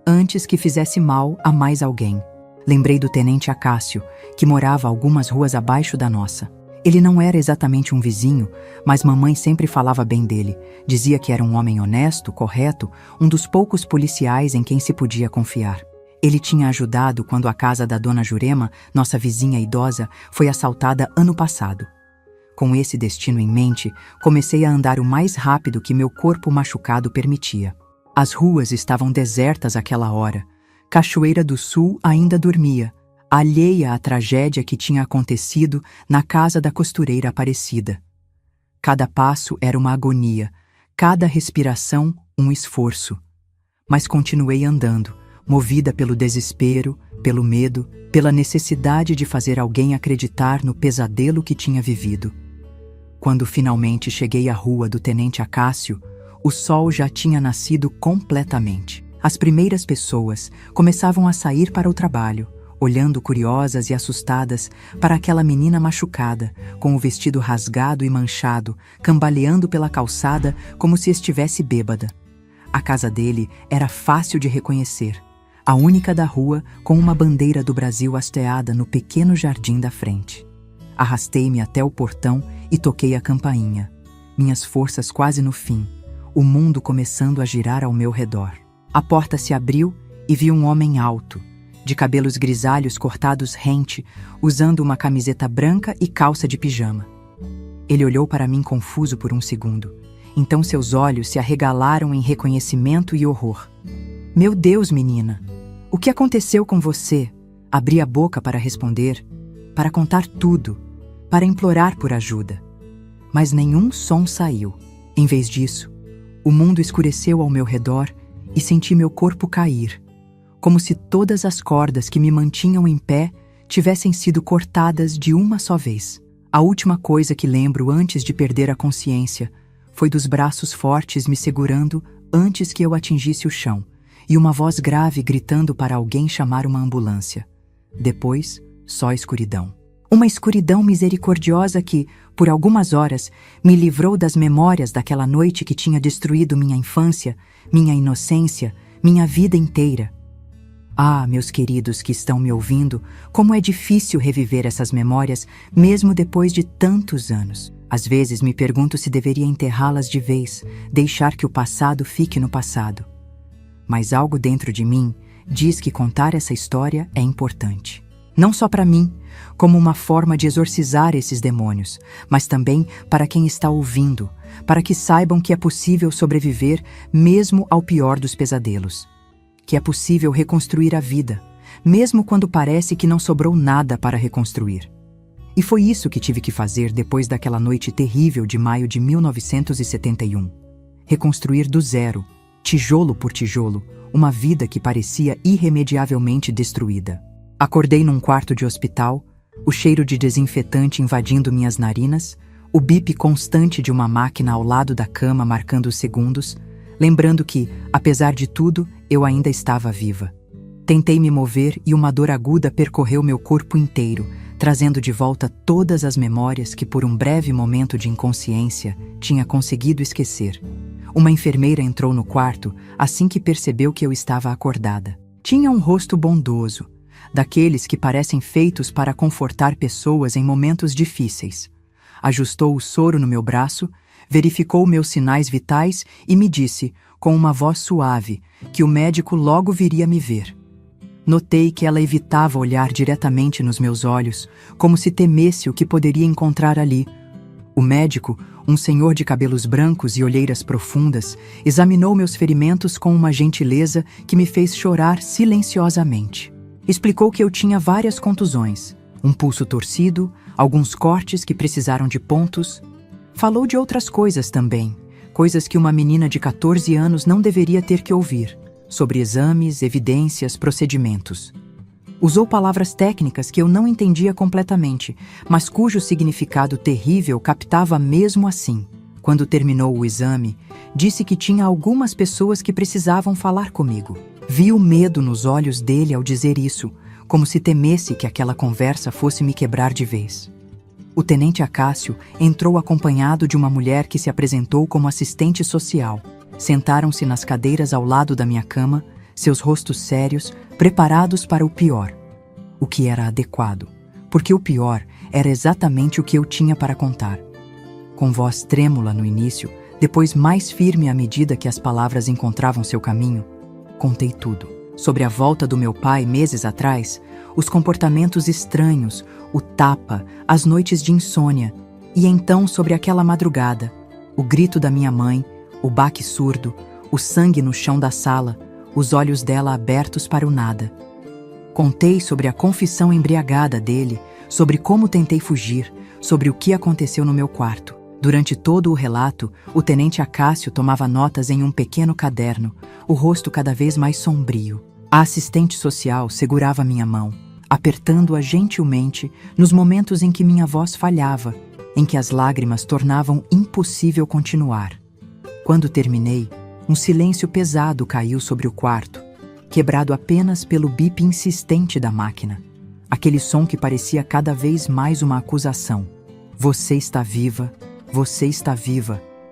antes que fizesse mal a mais alguém. Lembrei do tenente Acácio, que morava algumas ruas abaixo da nossa. Ele não era exatamente um vizinho, mas mamãe sempre falava bem dele. Dizia que era um homem honesto, correto, um dos poucos policiais em quem se podia confiar. Ele tinha ajudado quando a casa da dona Jurema, nossa vizinha idosa, foi assaltada ano passado. Com esse destino em mente, comecei a andar o mais rápido que meu corpo machucado permitia. As ruas estavam desertas àquela hora. Cachoeira do Sul ainda dormia, alheia à tragédia que tinha acontecido na casa da costureira Aparecida. Cada passo era uma agonia, cada respiração um esforço. Mas continuei andando, movida pelo desespero, pelo medo, pela necessidade de fazer alguém acreditar no pesadelo que tinha vivido. Quando finalmente cheguei à rua do Tenente Acácio, o sol já tinha nascido completamente. As primeiras pessoas começavam a sair para o trabalho, olhando curiosas e assustadas para aquela menina machucada, com o vestido rasgado e manchado, cambaleando pela calçada como se estivesse bêbada. A casa dele era fácil de reconhecer, a única da rua com uma bandeira do Brasil hasteada no pequeno jardim da frente. Arrastei-me até o portão e toquei a campainha. Minhas forças quase no fim, o mundo começando a girar ao meu redor. A porta se abriu e vi um homem alto, de cabelos grisalhos cortados rente, usando uma camiseta branca e calça de pijama. Ele olhou para mim confuso por um segundo. Então seus olhos se arregalaram em reconhecimento e horror. Meu Deus, menina! O que aconteceu com você? Abri a boca para responder, para contar tudo, para implorar por ajuda. Mas nenhum som saiu. Em vez disso, o mundo escureceu ao meu redor e senti meu corpo cair, como se todas as cordas que me mantinham em pé tivessem sido cortadas de uma só vez. A última coisa que lembro antes de perder a consciência foi dos braços fortes me segurando antes que eu atingisse o chão, e uma voz grave gritando para alguém chamar uma ambulância. Depois, só escuridão. Uma escuridão misericordiosa que, por algumas horas, me livrou das memórias daquela noite que tinha destruído minha infância, minha inocência, minha vida inteira. Ah, meus queridos que estão me ouvindo, como é difícil reviver essas memórias, mesmo depois de tantos anos. Às vezes me pergunto se deveria enterrá-las de vez, deixar que o passado fique no passado. Mas algo dentro de mim diz que contar essa história é importante. Não só para mim, como uma forma de exorcizar esses demônios, mas também para quem está ouvindo, para que saibam que é possível sobreviver mesmo ao pior dos pesadelos. Que é possível reconstruir a vida, mesmo quando parece que não sobrou nada para reconstruir. E foi isso que tive que fazer depois daquela noite terrível de maio de 1971. Reconstruir do zero, tijolo por tijolo, uma vida que parecia irremediavelmente destruída. Acordei num quarto de hospital, o cheiro de desinfetante invadindo minhas narinas, o bip constante de uma máquina ao lado da cama marcando os segundos, lembrando que, apesar de tudo, eu ainda estava viva. Tentei me mover e uma dor aguda percorreu meu corpo inteiro, trazendo de volta todas as memórias que por um breve momento de inconsciência tinha conseguido esquecer. Uma enfermeira entrou no quarto assim que percebeu que eu estava acordada. Tinha um rosto bondoso, daqueles que parecem feitos para confortar pessoas em momentos difíceis. Ajustou o soro no meu braço, verificou meus sinais vitais e me disse, com uma voz suave, que o médico logo viria me ver. Notei que ela evitava olhar diretamente nos meus olhos, como se temesse o que poderia encontrar ali. O médico, um senhor de cabelos brancos e olheiras profundas, examinou meus ferimentos com uma gentileza que me fez chorar silenciosamente. Explicou que eu tinha várias contusões, um pulso torcido, alguns cortes que precisaram de pontos. Falou de outras coisas também, coisas que uma menina de 14 anos não deveria ter que ouvir, sobre exames, evidências, procedimentos. Usou palavras técnicas que eu não entendia completamente, mas cujo significado terrível captava mesmo assim. Quando terminou o exame, disse que tinha algumas pessoas que precisavam falar comigo. Vi o medo nos olhos dele ao dizer isso, como se temesse que aquela conversa fosse me quebrar de vez. O tenente Acácio entrou acompanhado de uma mulher que se apresentou como assistente social. Sentaram-se nas cadeiras ao lado da minha cama, seus rostos sérios, preparados para o pior. O que era adequado, porque o pior era exatamente o que eu tinha para contar. Com voz trêmula no início, depois mais firme à medida que as palavras encontravam seu caminho, contei tudo. Sobre a volta do meu pai meses atrás, os comportamentos estranhos, o tapa, as noites de insônia, e então sobre aquela madrugada, o grito da minha mãe, o baque surdo, o sangue no chão da sala, os olhos dela abertos para o nada. Contei sobre a confissão embriagada dele, sobre como tentei fugir, sobre o que aconteceu no meu quarto. Durante todo o relato, o tenente Acácio tomava notas em um pequeno caderno, o rosto cada vez mais sombrio. A assistente social segurava minha mão, apertando-a gentilmente nos momentos em que minha voz falhava, em que as lágrimas tornavam impossível continuar. Quando terminei, um silêncio pesado caiu sobre o quarto, quebrado apenas pelo bip insistente da máquina. Aquele som que parecia cada vez mais uma acusação. Você está viva,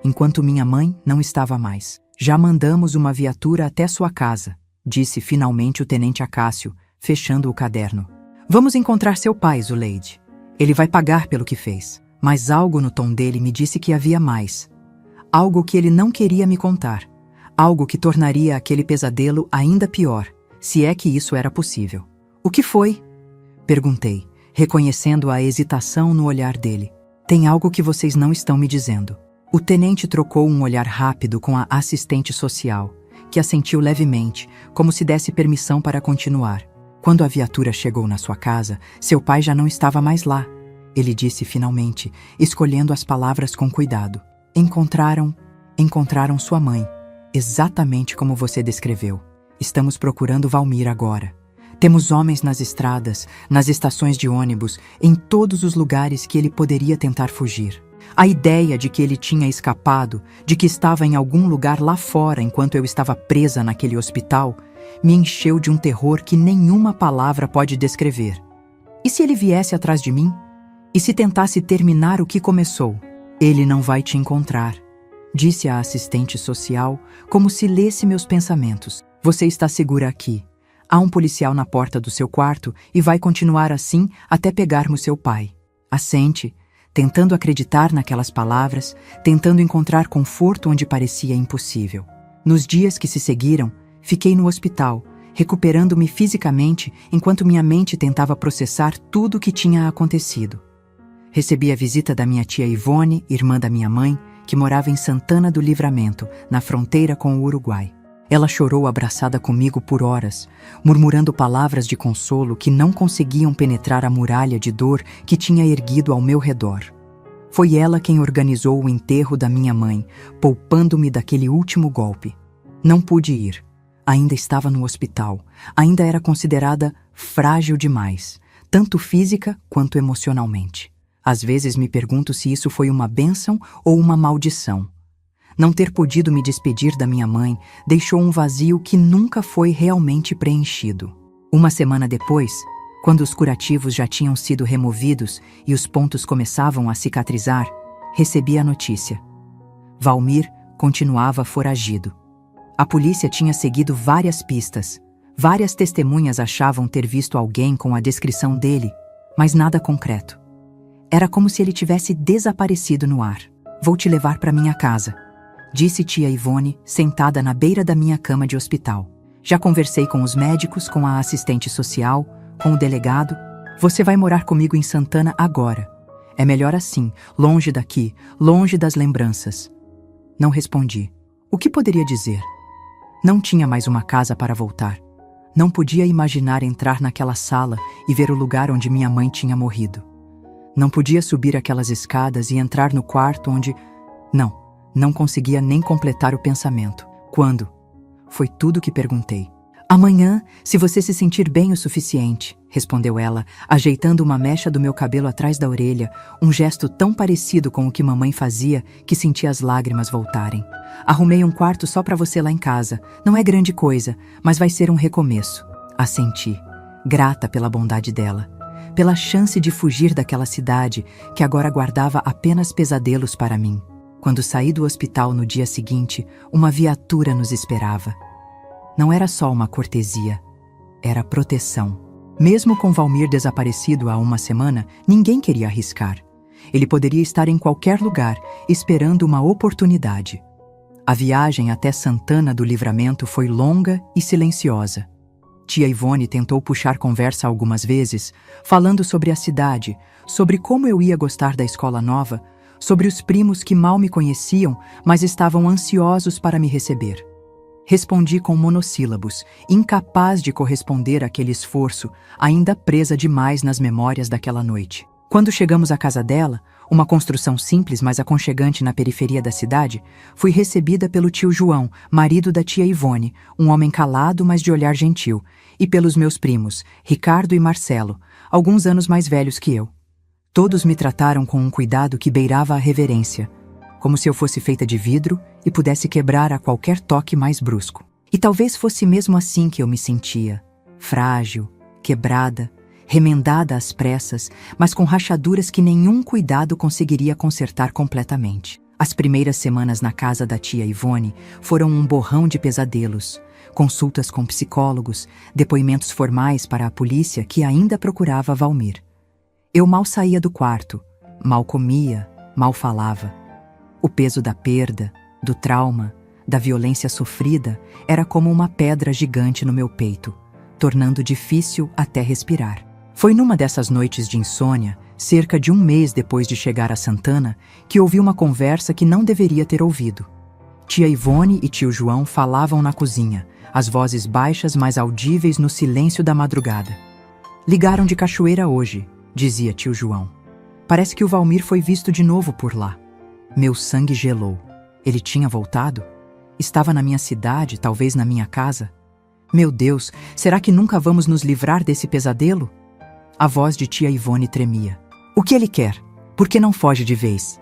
enquanto minha mãe não estava mais. Já mandamos uma viatura até sua casa, disse finalmente o tenente Acácio, fechando o caderno. Vamos encontrar seu pai, Zuleide. Ele vai pagar pelo que fez. Mas algo no tom dele me disse que havia mais. Algo que ele não queria me contar. Algo que tornaria aquele pesadelo ainda pior, se é que isso era possível. O que foi? Perguntei, reconhecendo a hesitação no olhar dele. Tem algo que vocês não estão me dizendo. O tenente trocou um olhar rápido com a assistente social, que assentiu levemente, como se desse permissão para continuar. Quando a viatura chegou na sua casa, seu pai já não estava mais lá. Ele disse finalmente, escolhendo as palavras com cuidado. Encontraram sua mãe, exatamente como você descreveu. Estamos procurando Valmir agora. Temos homens nas estradas, nas estações de ônibus, em todos os lugares que ele poderia tentar fugir. A ideia de que ele tinha escapado, de que estava em algum lugar lá fora enquanto eu estava presa naquele hospital, me encheu de um terror que nenhuma palavra pode descrever. E se ele viesse atrás de mim? E se tentasse terminar o que começou? Ele não vai te encontrar, disse a assistente social, como se lesse meus pensamentos. Você está segura aqui. Há um policial na porta do seu quarto e vai continuar assim até pegarmos seu pai. Assente, tentando acreditar naquelas palavras, tentando encontrar conforto onde parecia impossível. Nos dias que se seguiram, fiquei no hospital, recuperando-me fisicamente enquanto minha mente tentava processar tudo o que tinha acontecido. Recebi a visita da minha tia Ivone, irmã da minha mãe, que morava em Santana do Livramento, na fronteira com o Uruguai. Ela chorou abraçada comigo por horas, murmurando palavras de consolo que não conseguiam penetrar a muralha de dor que tinha erguido ao meu redor. Foi ela quem organizou o enterro da minha mãe, poupando-me daquele último golpe. Não pude ir. Ainda estava no hospital. Ainda era considerada frágil demais, tanto física quanto emocionalmente. Às vezes me pergunto se isso foi uma bênção ou uma maldição. Não ter podido me despedir da minha mãe deixou um vazio que nunca foi realmente preenchido. Uma semana depois, quando os curativos já tinham sido removidos e os pontos começavam a cicatrizar, recebi a notícia. Valmir continuava foragido. A polícia tinha seguido várias pistas. Várias testemunhas achavam ter visto alguém com a descrição dele, mas nada concreto. Era como se ele tivesse desaparecido no ar. Vou te levar para minha casa, disse tia Ivone, sentada na beira da minha cama de hospital. Já conversei com os médicos, com a assistente social, com o delegado. Você vai morar comigo em Santana agora. É melhor assim, longe daqui, longe das lembranças. Não respondi. O que poderia dizer? Não tinha mais uma casa para voltar. Não podia imaginar entrar naquela sala e ver o lugar onde minha mãe tinha morrido. Não podia subir aquelas escadas e entrar no quarto onde... Não conseguia nem completar o pensamento. Quando? Foi tudo o que perguntei. Amanhã, se você se sentir bem o suficiente, respondeu ela, ajeitando uma mecha do meu cabelo atrás da orelha, um gesto tão parecido com o que mamãe fazia que senti as lágrimas voltarem. Arrumei um quarto só para você lá em casa. Não é grande coisa, mas vai ser um recomeço. Assenti, grata pela bondade dela. Pela chance de fugir daquela cidade que agora guardava apenas pesadelos para mim. Quando saí do hospital no dia seguinte, uma viatura nos esperava. Não era só uma cortesia, era proteção. Mesmo com Valmir desaparecido há uma semana, ninguém queria arriscar. Ele poderia estar em qualquer lugar, esperando uma oportunidade. A viagem até Santana do Livramento foi longa e silenciosa. Tia Ivone tentou puxar conversa algumas vezes, falando sobre a cidade, sobre como eu ia gostar da escola nova, sobre os primos que mal me conheciam, mas estavam ansiosos para me receber. Respondi com monossílabos, incapaz de corresponder àquele esforço, ainda presa demais nas memórias daquela noite. Quando chegamos à casa dela, uma construção simples, mas aconchegante na periferia da cidade, fui recebida pelo tio João, marido da tia Ivone, um homem calado, mas de olhar gentil, e pelos meus primos, Ricardo e Marcelo, alguns anos mais velhos que eu. Todos me trataram com um cuidado que beirava a reverência, como se eu fosse feita de vidro e pudesse quebrar a qualquer toque mais brusco. E talvez fosse mesmo assim que eu me sentia, frágil, quebrada, remendada às pressas, mas com rachaduras que nenhum cuidado conseguiria consertar completamente. As primeiras semanas na casa da tia Ivone foram um borrão de pesadelos, consultas com psicólogos, depoimentos formais para a polícia que ainda procurava Valmir. Eu mal saía do quarto, mal comia, mal falava. O peso da perda, do trauma, da violência sofrida era como uma pedra gigante no meu peito, tornando difícil até respirar. Foi numa dessas noites de insônia, cerca de um mês depois de chegar a Santana, que ouvi uma conversa que não deveria ter ouvido. Tia Ivone e tio João falavam na cozinha, as vozes baixas mas audíveis no silêncio da madrugada. Ligaram de Cachoeira hoje, dizia tio João. Parece que o Valmir foi visto de novo por lá. Meu sangue gelou. Ele tinha voltado? Estava na minha cidade, talvez na minha casa? Meu Deus, será que nunca vamos nos livrar desse pesadelo? A voz de tia Ivone tremia. O que ele quer? Por que não foge de vez?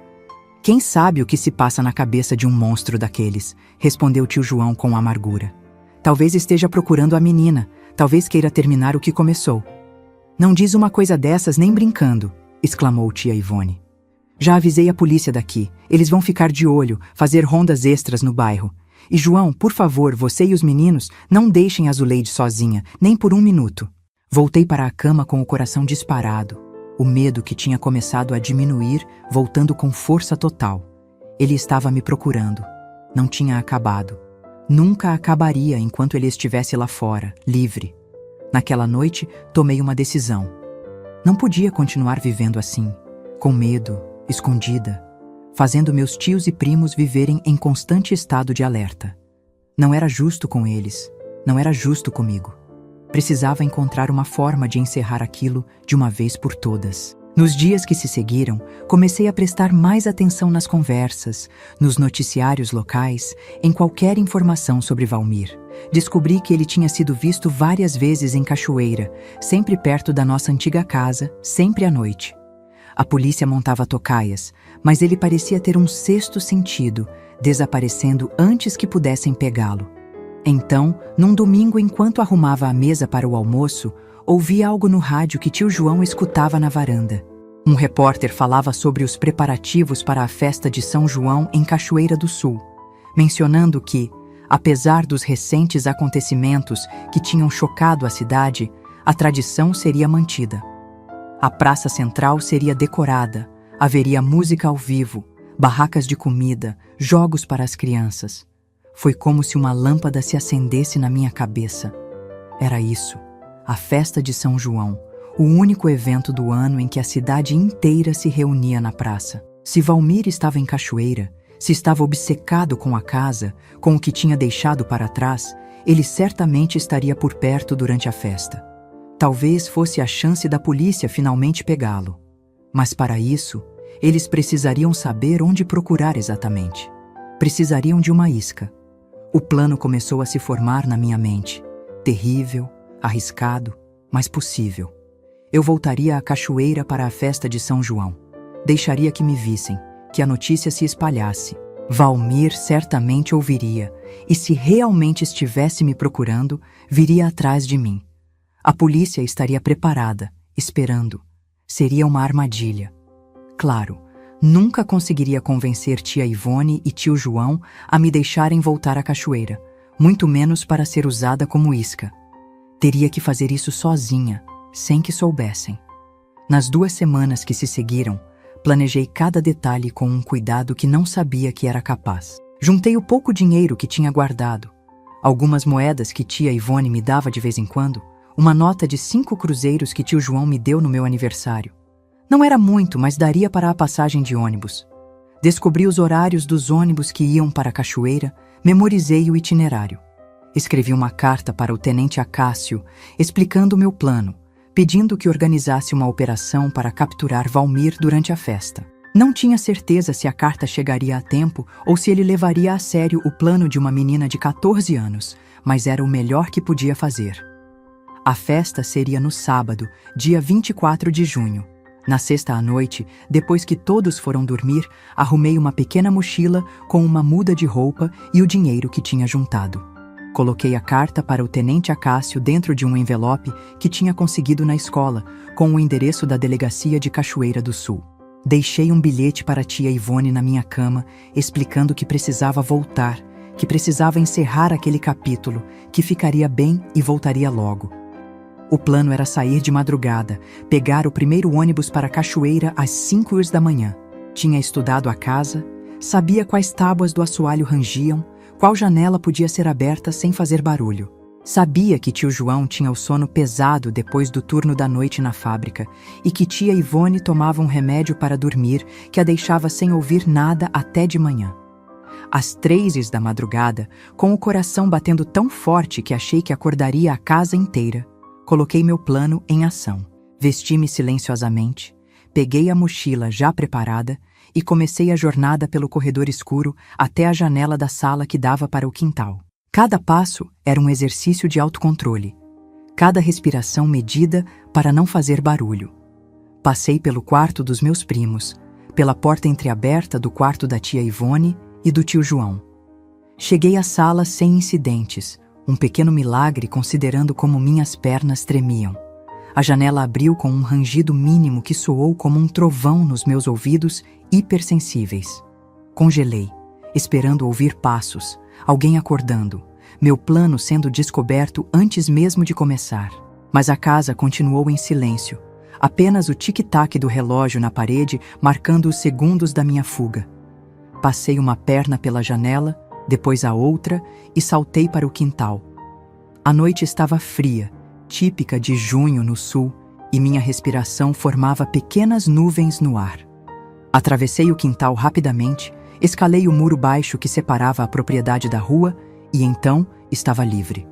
Quem sabe o que se passa na cabeça de um monstro daqueles? Respondeu tio João com amargura. Talvez esteja procurando a menina, talvez queira terminar o que começou. Não diz uma coisa dessas nem brincando, exclamou tia Ivone. Já avisei a polícia daqui, eles vão ficar de olho, fazer rondas extras no bairro. E João, por favor, você e os meninos, não deixem a Zuleide sozinha, nem por um minuto. Voltei para a cama com o coração disparado, o medo que tinha começado a diminuir, voltando com força total. Ele estava me procurando. Não tinha acabado. Nunca acabaria enquanto ele estivesse lá fora, livre. Naquela noite, tomei uma decisão. Não podia continuar vivendo assim, com medo, escondida, fazendo meus tios e primos viverem em constante estado de alerta. Não era justo com eles, não era justo comigo. Precisava encontrar uma forma de encerrar aquilo de uma vez por todas. Nos dias que se seguiram, comecei a prestar mais atenção nas conversas, nos noticiários locais, em qualquer informação sobre Valmir. Descobri que ele tinha sido visto várias vezes em Cachoeira, sempre perto da nossa antiga casa, sempre à noite. A polícia montava tocaias, mas ele parecia ter um sexto sentido, desaparecendo antes que pudessem pegá-lo. Então, num domingo, enquanto arrumava a mesa para o almoço, ouvi algo no rádio que tio João escutava na varanda. Um repórter falava sobre os preparativos para a festa de São João em Cachoeira do Sul, mencionando que, apesar dos recentes acontecimentos que tinham chocado a cidade, a tradição seria mantida. A praça central seria decorada, haveria música ao vivo, barracas de comida, jogos para as crianças. Foi como se uma lâmpada se acendesse na minha cabeça. Era isso, a festa de São João, o único evento do ano em que a cidade inteira se reunia na praça. Se Valmir estava em Cachoeira, se estava obcecado com a casa, com o que tinha deixado para trás, ele certamente estaria por perto durante a festa. Talvez fosse a chance da polícia finalmente pegá-lo. Mas para isso, eles precisariam saber onde procurar exatamente. Precisariam de uma isca. O plano começou a se formar na minha mente. Terrível, arriscado, mas possível. Eu voltaria à Cachoeira para a festa de São João. Deixaria que me vissem, que a notícia se espalhasse. Valmir certamente ouviria, e se realmente estivesse me procurando, viria atrás de mim. A polícia estaria preparada, esperando. Seria uma armadilha. Claro, nunca conseguiria convencer tia Ivone e tio João a me deixarem voltar à Cachoeira, muito menos para ser usada como isca. Teria que fazer isso sozinha, sem que soubessem. Nas 2 semanas que se seguiram, planejei cada detalhe com um cuidado que não sabia que era capaz. Juntei o pouco dinheiro que tinha guardado, algumas moedas que tia Ivone me dava de vez em quando, uma nota de 5 cruzeiros que tio João me deu no meu aniversário. Não era muito, mas daria para a passagem de ônibus. Descobri os horários dos ônibus que iam para a Cachoeira, memorizei o itinerário. Escrevi uma carta para o tenente Acácio, explicando o meu plano, pedindo que organizasse uma operação para capturar Valmir durante a festa. Não tinha certeza se a carta chegaria a tempo ou se ele levaria a sério o plano de uma menina de 14 anos, mas era o melhor que podia fazer. A festa seria no sábado, dia 24 de junho. Na sexta à noite, depois que todos foram dormir, arrumei uma pequena mochila com uma muda de roupa e o dinheiro que tinha juntado. Coloquei a carta para o tenente Acácio dentro de um envelope que tinha conseguido na escola, com o endereço da delegacia de Cachoeira do Sul. Deixei um bilhete para a tia Ivone na minha cama, explicando que precisava voltar, que precisava encerrar aquele capítulo, que ficaria bem e voltaria logo. O plano era sair de madrugada, pegar o primeiro ônibus para Cachoeira às 5 da manhã. Tinha estudado a casa, sabia quais tábuas do assoalho rangiam, qual janela podia ser aberta sem fazer barulho. Sabia que tio João tinha o sono pesado depois do turno da noite na fábrica e que tia Ivone tomava um remédio para dormir que a deixava sem ouvir nada até de manhã. Às 3 da madrugada, com o coração batendo tão forte que achei que acordaria a casa inteira, coloquei meu plano em ação. Vesti-me silenciosamente, peguei a mochila já preparada e comecei a jornada pelo corredor escuro até a janela da sala que dava para o quintal. Cada passo era um exercício de autocontrole, cada respiração medida para não fazer barulho. Passei pelo quarto dos meus primos, pela porta entreaberta do quarto da tia Ivone e do tio João. Cheguei à sala sem incidentes, um pequeno milagre considerando como minhas pernas tremiam. A janela abriu com um rangido mínimo que soou como um trovão nos meus ouvidos hipersensíveis. Congelei, esperando ouvir passos, alguém acordando, meu plano sendo descoberto antes mesmo de começar. Mas a casa continuou em silêncio, apenas o tic-tac do relógio na parede marcando os segundos da minha fuga. Passei uma perna pela janela, depois a outra e saltei para o quintal. A noite estava fria, típica de junho no sul, e minha respiração formava pequenas nuvens no ar. Atravessei o quintal rapidamente, escalei o muro baixo que separava a propriedade da rua e então estava livre.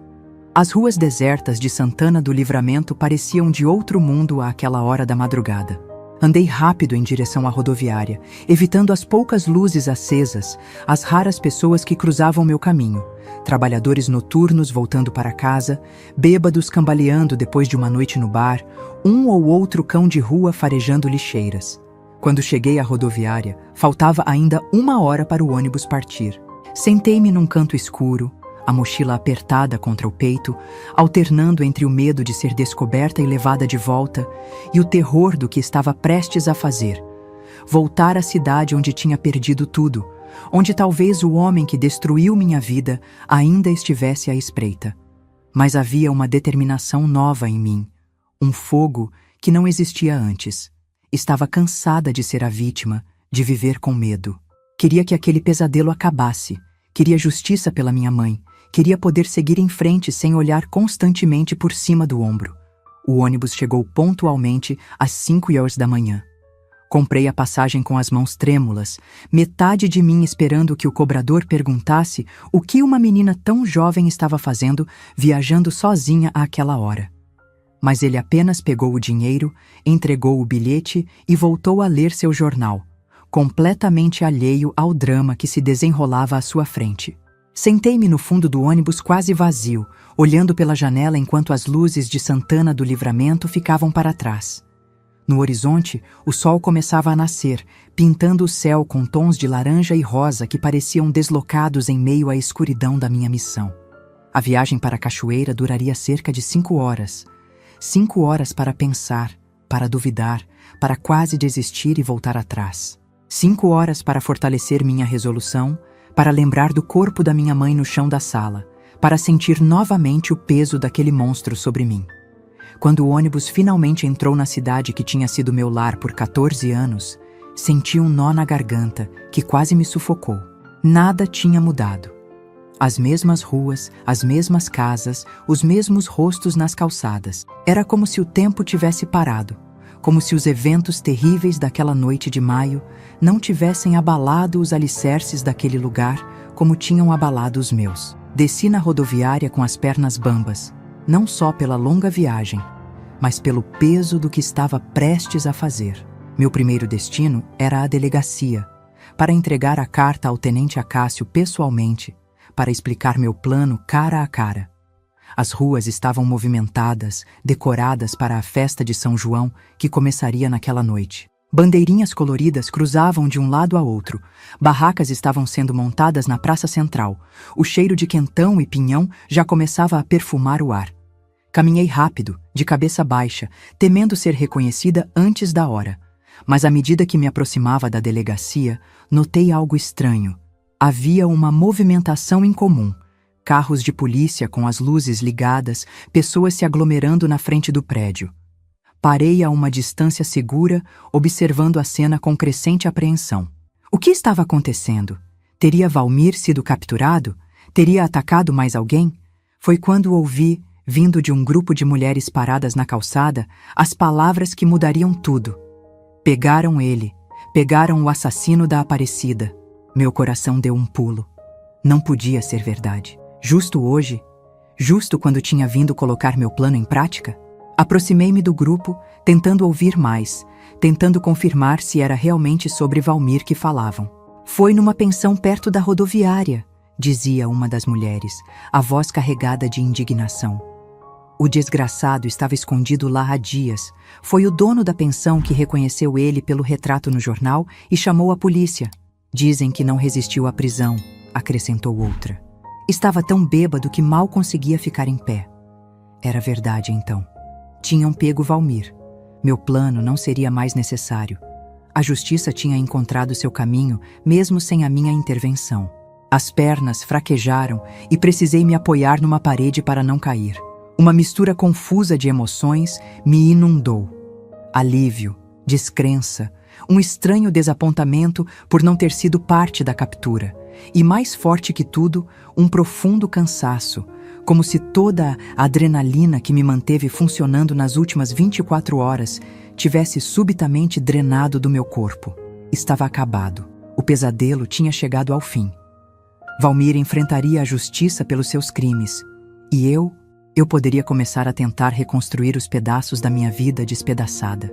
As ruas desertas de Santana do Livramento pareciam de outro mundo àquela hora da madrugada. Andei rápido em direção à rodoviária, evitando as poucas luzes acesas, as raras pessoas que cruzavam meu caminho, trabalhadores noturnos voltando para casa, bêbados cambaleando depois de uma noite no bar, um ou outro cão de rua farejando lixeiras. Quando cheguei à rodoviária, faltava ainda 1 hora para o ônibus partir. Sentei-me num canto escuro, a mochila apertada contra o peito, alternando entre o medo de ser descoberta e levada de volta e o terror do que estava prestes a fazer. Voltar à cidade onde tinha perdido tudo, onde talvez o homem que destruiu minha vida ainda estivesse à espreita. Mas havia uma determinação nova em mim, um fogo que não existia antes. Estava cansada de ser a vítima, de viver com medo. Queria que aquele pesadelo acabasse, queria justiça pela minha mãe, queria poder seguir em frente sem olhar constantemente por cima do ombro. O ônibus chegou pontualmente às 5 da manhã. Comprei a passagem com as mãos trêmulas, metade de mim esperando que o cobrador perguntasse o que uma menina tão jovem estava fazendo viajando sozinha àquela hora. Mas ele apenas pegou o dinheiro, entregou o bilhete e voltou a ler seu jornal, completamente alheio ao drama que se desenrolava à sua frente. Sentei-me no fundo do ônibus quase vazio, olhando pela janela enquanto as luzes de Santana do Livramento ficavam para trás. No horizonte, o sol começava a nascer, pintando o céu com tons de laranja e rosa que pareciam deslocados em meio à escuridão da minha missão. A viagem para a Cachoeira duraria cerca de 5 horas. 5 horas para pensar, para duvidar, para quase desistir e voltar atrás. 5 horas para fortalecer minha resolução, para lembrar do corpo da minha mãe no chão da sala, para sentir novamente o peso daquele monstro sobre mim. Quando o ônibus finalmente entrou na cidade que tinha sido meu lar por 14 anos, senti um nó na garganta que quase me sufocou. Nada tinha mudado. As mesmas ruas, as mesmas casas, os mesmos rostos nas calçadas. Era como se o tempo tivesse parado, como se os eventos terríveis daquela noite de maio não tivessem abalado os alicerces daquele lugar como tinham abalado os meus. Desci na rodoviária com as pernas bambas, não só pela longa viagem, mas pelo peso do que estava prestes a fazer. Meu primeiro destino era a delegacia, para entregar a carta ao tenente Acácio pessoalmente, para explicar meu plano cara a cara. As ruas estavam movimentadas, decoradas para a festa de São João que começaria naquela noite. Bandeirinhas coloridas cruzavam de um lado a outro. Barracas estavam sendo montadas na praça central. O cheiro de quentão e pinhão já começava a perfumar o ar. Caminhei rápido, de cabeça baixa, temendo ser reconhecida antes da hora. Mas à medida que me aproximava da delegacia, notei algo estranho. Havia uma movimentação incomum. Carros de polícia com as luzes ligadas, pessoas se aglomerando na frente do prédio. Parei a uma distância segura, observando a cena com crescente apreensão. O que estava acontecendo? Teria Valmir sido capturado? Teria atacado mais alguém? Foi quando ouvi, vindo de um grupo de mulheres paradas na calçada, as palavras que mudariam tudo. Pegaram ele. Pegaram o assassino da Aparecida. Meu coração deu um pulo. Não podia ser verdade. Justo hoje? Justo quando tinha vindo colocar meu plano em prática? Aproximei-me do grupo, tentando ouvir mais, tentando confirmar se era realmente sobre Valmir que falavam. Foi numa pensão perto da rodoviária, dizia uma das mulheres, a voz carregada de indignação. O desgraçado estava escondido lá há dias. Foi o dono da pensão que reconheceu ele pelo retrato no jornal e chamou a polícia. Dizem que não resistiu à prisão, acrescentou outra. Estava tão bêbado que mal conseguia ficar em pé. Era verdade então. Tinham pego Valmir. Meu plano não seria mais necessário. A justiça tinha encontrado seu caminho, mesmo sem a minha intervenção. As pernas fraquejaram e precisei me apoiar numa parede para não cair. Uma mistura confusa de emoções me inundou. Alívio, descrença, um estranho desapontamento por não ter sido parte da captura. E mais forte que tudo, um profundo cansaço, como se toda a adrenalina que me manteve funcionando nas últimas 24 horas tivesse subitamente drenado do meu corpo. Estava acabado. O pesadelo tinha chegado ao fim. Valmir enfrentaria a justiça pelos seus crimes. E eu poderia começar a tentar reconstruir os pedaços da minha vida despedaçada.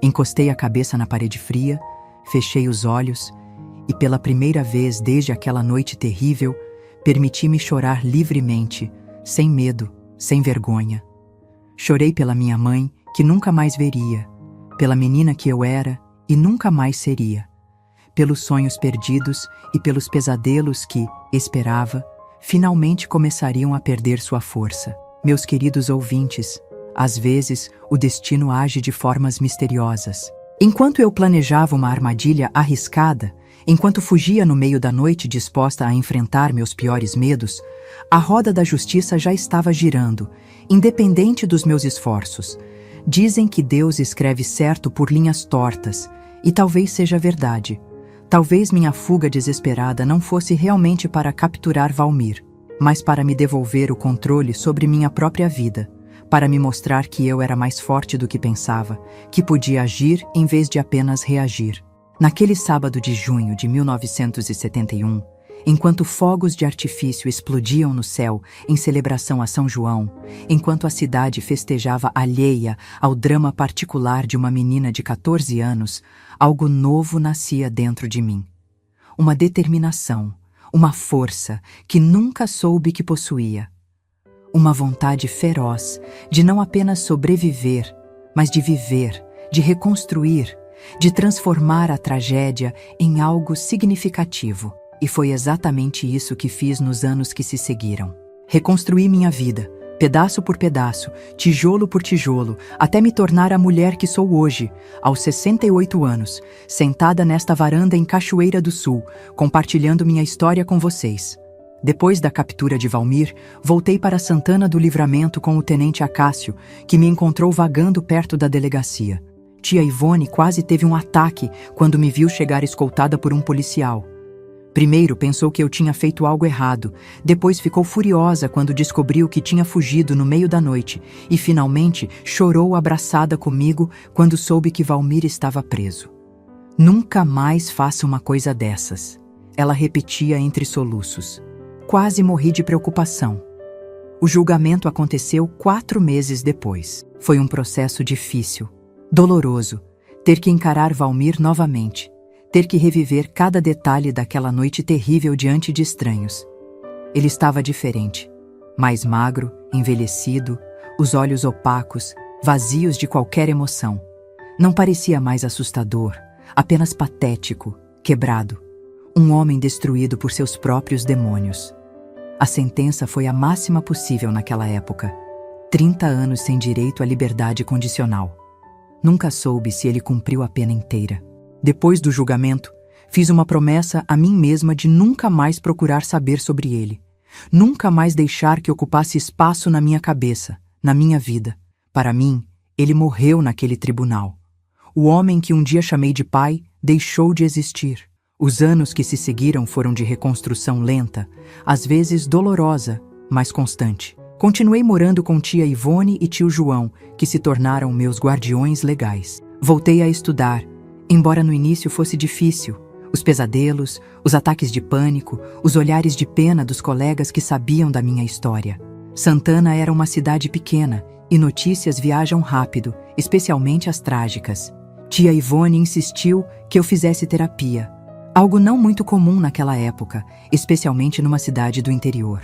Encostei a cabeça na parede fria, fechei os olhos e, pela primeira vez desde aquela noite terrível, permiti-me chorar livremente, sem medo, sem vergonha. Chorei pela minha mãe, que nunca mais veria, pela menina que eu era e nunca mais seria, pelos sonhos perdidos e pelos pesadelos que, esperava, finalmente começariam a perder sua força. Meus queridos ouvintes, às vezes o destino age de formas misteriosas. Enquanto eu planejava uma armadilha arriscada, enquanto fugia no meio da noite disposta a enfrentar meus piores medos, a roda da justiça já estava girando, independente dos meus esforços. Dizem que Deus escreve certo por linhas tortas, e talvez seja verdade. Talvez minha fuga desesperada não fosse realmente para capturar Valmir, mas para me devolver o controle sobre minha própria vida, para me mostrar que eu era mais forte do que pensava, que podia agir em vez de apenas reagir. Naquele sábado de junho de 1971, enquanto fogos de artifício explodiam no céu em celebração a São João, enquanto a cidade festejava alheia ao drama particular de uma menina de 14 anos, algo novo nascia dentro de mim. Uma determinação, uma força que nunca soube que possuía. Uma vontade feroz de não apenas sobreviver, mas de viver, de reconstruir, de transformar a tragédia em algo significativo. E foi exatamente isso que fiz nos anos que se seguiram. Reconstruí minha vida, pedaço por pedaço, tijolo por tijolo, até me tornar a mulher que sou hoje, aos 68 anos, sentada nesta varanda em Cachoeira do Sul, compartilhando minha história com vocês. Depois da captura de Valmir, voltei para Santana do Livramento com o tenente Acácio, que me encontrou vagando perto da delegacia. Tia Ivone quase teve um ataque quando me viu chegar escoltada por um policial. Primeiro pensou que eu tinha feito algo errado, depois ficou furiosa quando descobriu que tinha fugido no meio da noite e finalmente chorou abraçada comigo quando soube que Valmir estava preso. Nunca mais faça uma coisa dessas, ela repetia entre soluços. Quase morri de preocupação. O julgamento aconteceu 4 meses depois. Foi um processo difícil, doloroso, ter que encarar Valmir novamente, ter que reviver cada detalhe daquela noite terrível diante de estranhos. Ele estava diferente, mais magro, envelhecido, os olhos opacos, vazios de qualquer emoção. Não parecia mais assustador, apenas patético, quebrado. Um homem destruído por seus próprios demônios. A sentença foi a máxima possível naquela época. 30 anos sem direito à liberdade condicional. Nunca soube se ele cumpriu a pena inteira. Depois do julgamento, fiz uma promessa a mim mesma de nunca mais procurar saber sobre ele. Nunca mais deixar que ocupasse espaço na minha cabeça, na minha vida. Para mim, ele morreu naquele tribunal. O homem que um dia chamei de pai deixou de existir. Os anos que se seguiram foram de reconstrução lenta, às vezes dolorosa, mas constante. Continuei morando com tia Ivone e tio João, que se tornaram meus guardiões legais. Voltei a estudar, embora no início fosse difícil. Os pesadelos, os ataques de pânico, os olhares de pena dos colegas que sabiam da minha história. Santana era uma cidade pequena e notícias viajam rápido, especialmente as trágicas. Tia Ivone insistiu que eu fizesse terapia, algo não muito comum naquela época, especialmente numa cidade do interior.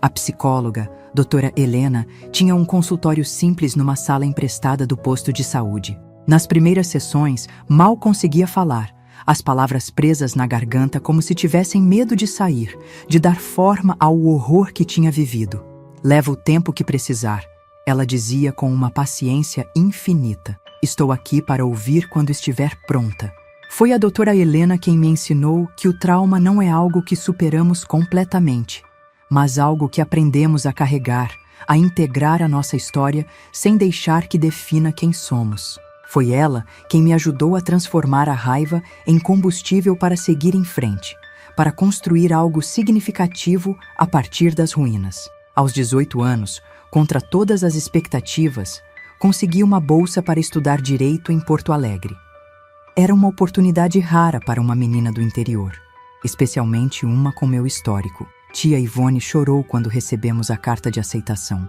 A psicóloga, doutora Helena, tinha um consultório simples numa sala emprestada do posto de saúde. Nas primeiras sessões, mal conseguia falar, as palavras presas na garganta como se tivessem medo de sair, de dar forma ao horror que tinha vivido. Leva o tempo que precisar, ela dizia com uma paciência infinita. Estou aqui para ouvir quando estiver pronta. Foi a doutora Helena quem me ensinou que o trauma não é algo que superamos completamente, mas algo que aprendemos a carregar, a integrar a nossa história sem deixar que defina quem somos. Foi ela quem me ajudou a transformar a raiva em combustível para seguir em frente, para construir algo significativo a partir das ruínas. Aos 18 anos, contra todas as expectativas, consegui uma bolsa para estudar Direito em Porto Alegre. Era uma oportunidade rara para uma menina do interior, especialmente uma com meu histórico. Tia Ivone chorou quando recebemos a carta de aceitação.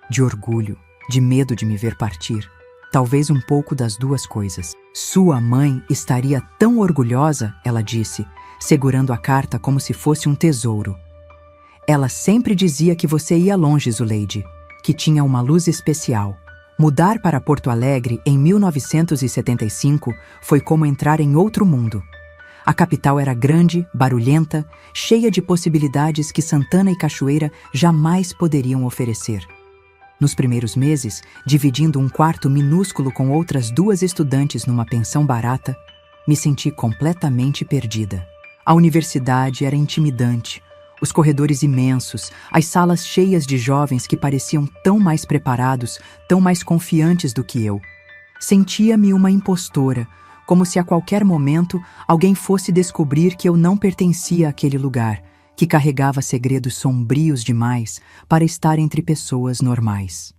De orgulho, de medo de me ver partir. Talvez um pouco das duas coisas. Sua mãe estaria tão orgulhosa, ela disse, segurando a carta como se fosse um tesouro. Ela sempre dizia que você ia longe, Zuleide, que tinha uma luz especial. Mudar para Porto Alegre em 1975 foi como entrar em outro mundo. A capital era grande, barulhenta, cheia de possibilidades que Santana e Cachoeira jamais poderiam oferecer. Nos primeiros meses, dividindo um quarto minúsculo com outras 2 estudantes numa pensão barata, me senti completamente perdida. A universidade era intimidante, os corredores imensos, as salas cheias de jovens que pareciam tão mais preparados, tão mais confiantes do que eu. Sentia-me uma impostora, como se a qualquer momento alguém fosse descobrir que eu não pertencia àquele lugar, que carregava segredos sombrios demais para estar entre pessoas normais.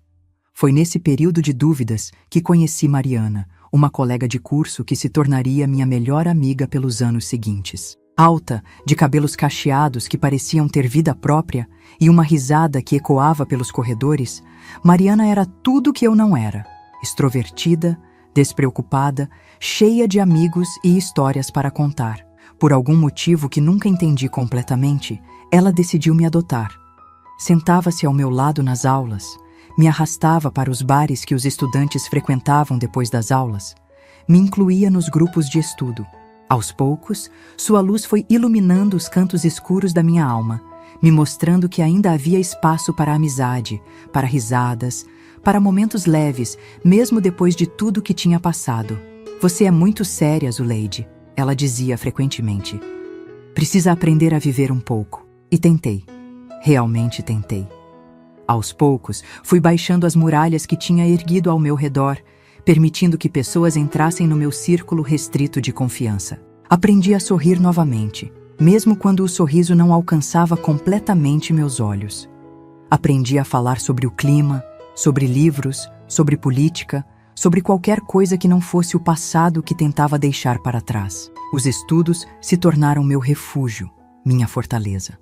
Foi nesse período de dúvidas que conheci Mariana, uma colega de curso que se tornaria minha melhor amiga pelos anos seguintes. Alta, de cabelos cacheados que pareciam ter vida própria e uma risada que ecoava pelos corredores, Mariana era tudo que eu não era. Extrovertida, despreocupada, cheia de amigos e histórias para contar. Por algum motivo que nunca entendi completamente, ela decidiu me adotar. Sentava-se ao meu lado nas aulas, me arrastava para os bares que os estudantes frequentavam depois das aulas, me incluía nos grupos de estudo. Aos poucos, sua luz foi iluminando os cantos escuros da minha alma, me mostrando que ainda havia espaço para amizade, para risadas, para momentos leves, mesmo depois de tudo que tinha passado. Você é muito séria, Zuleide, ela dizia frequentemente. Precisa aprender a viver um pouco. E tentei. Realmente tentei. Aos poucos, fui baixando as muralhas que tinha erguido ao meu redor, permitindo que pessoas entrassem no meu círculo restrito de confiança. Aprendi a sorrir novamente, mesmo quando o sorriso não alcançava completamente meus olhos. Aprendi a falar sobre o clima, sobre livros, sobre política, sobre qualquer coisa que não fosse o passado que tentava deixar para trás. Os estudos se tornaram meu refúgio, minha fortaleza.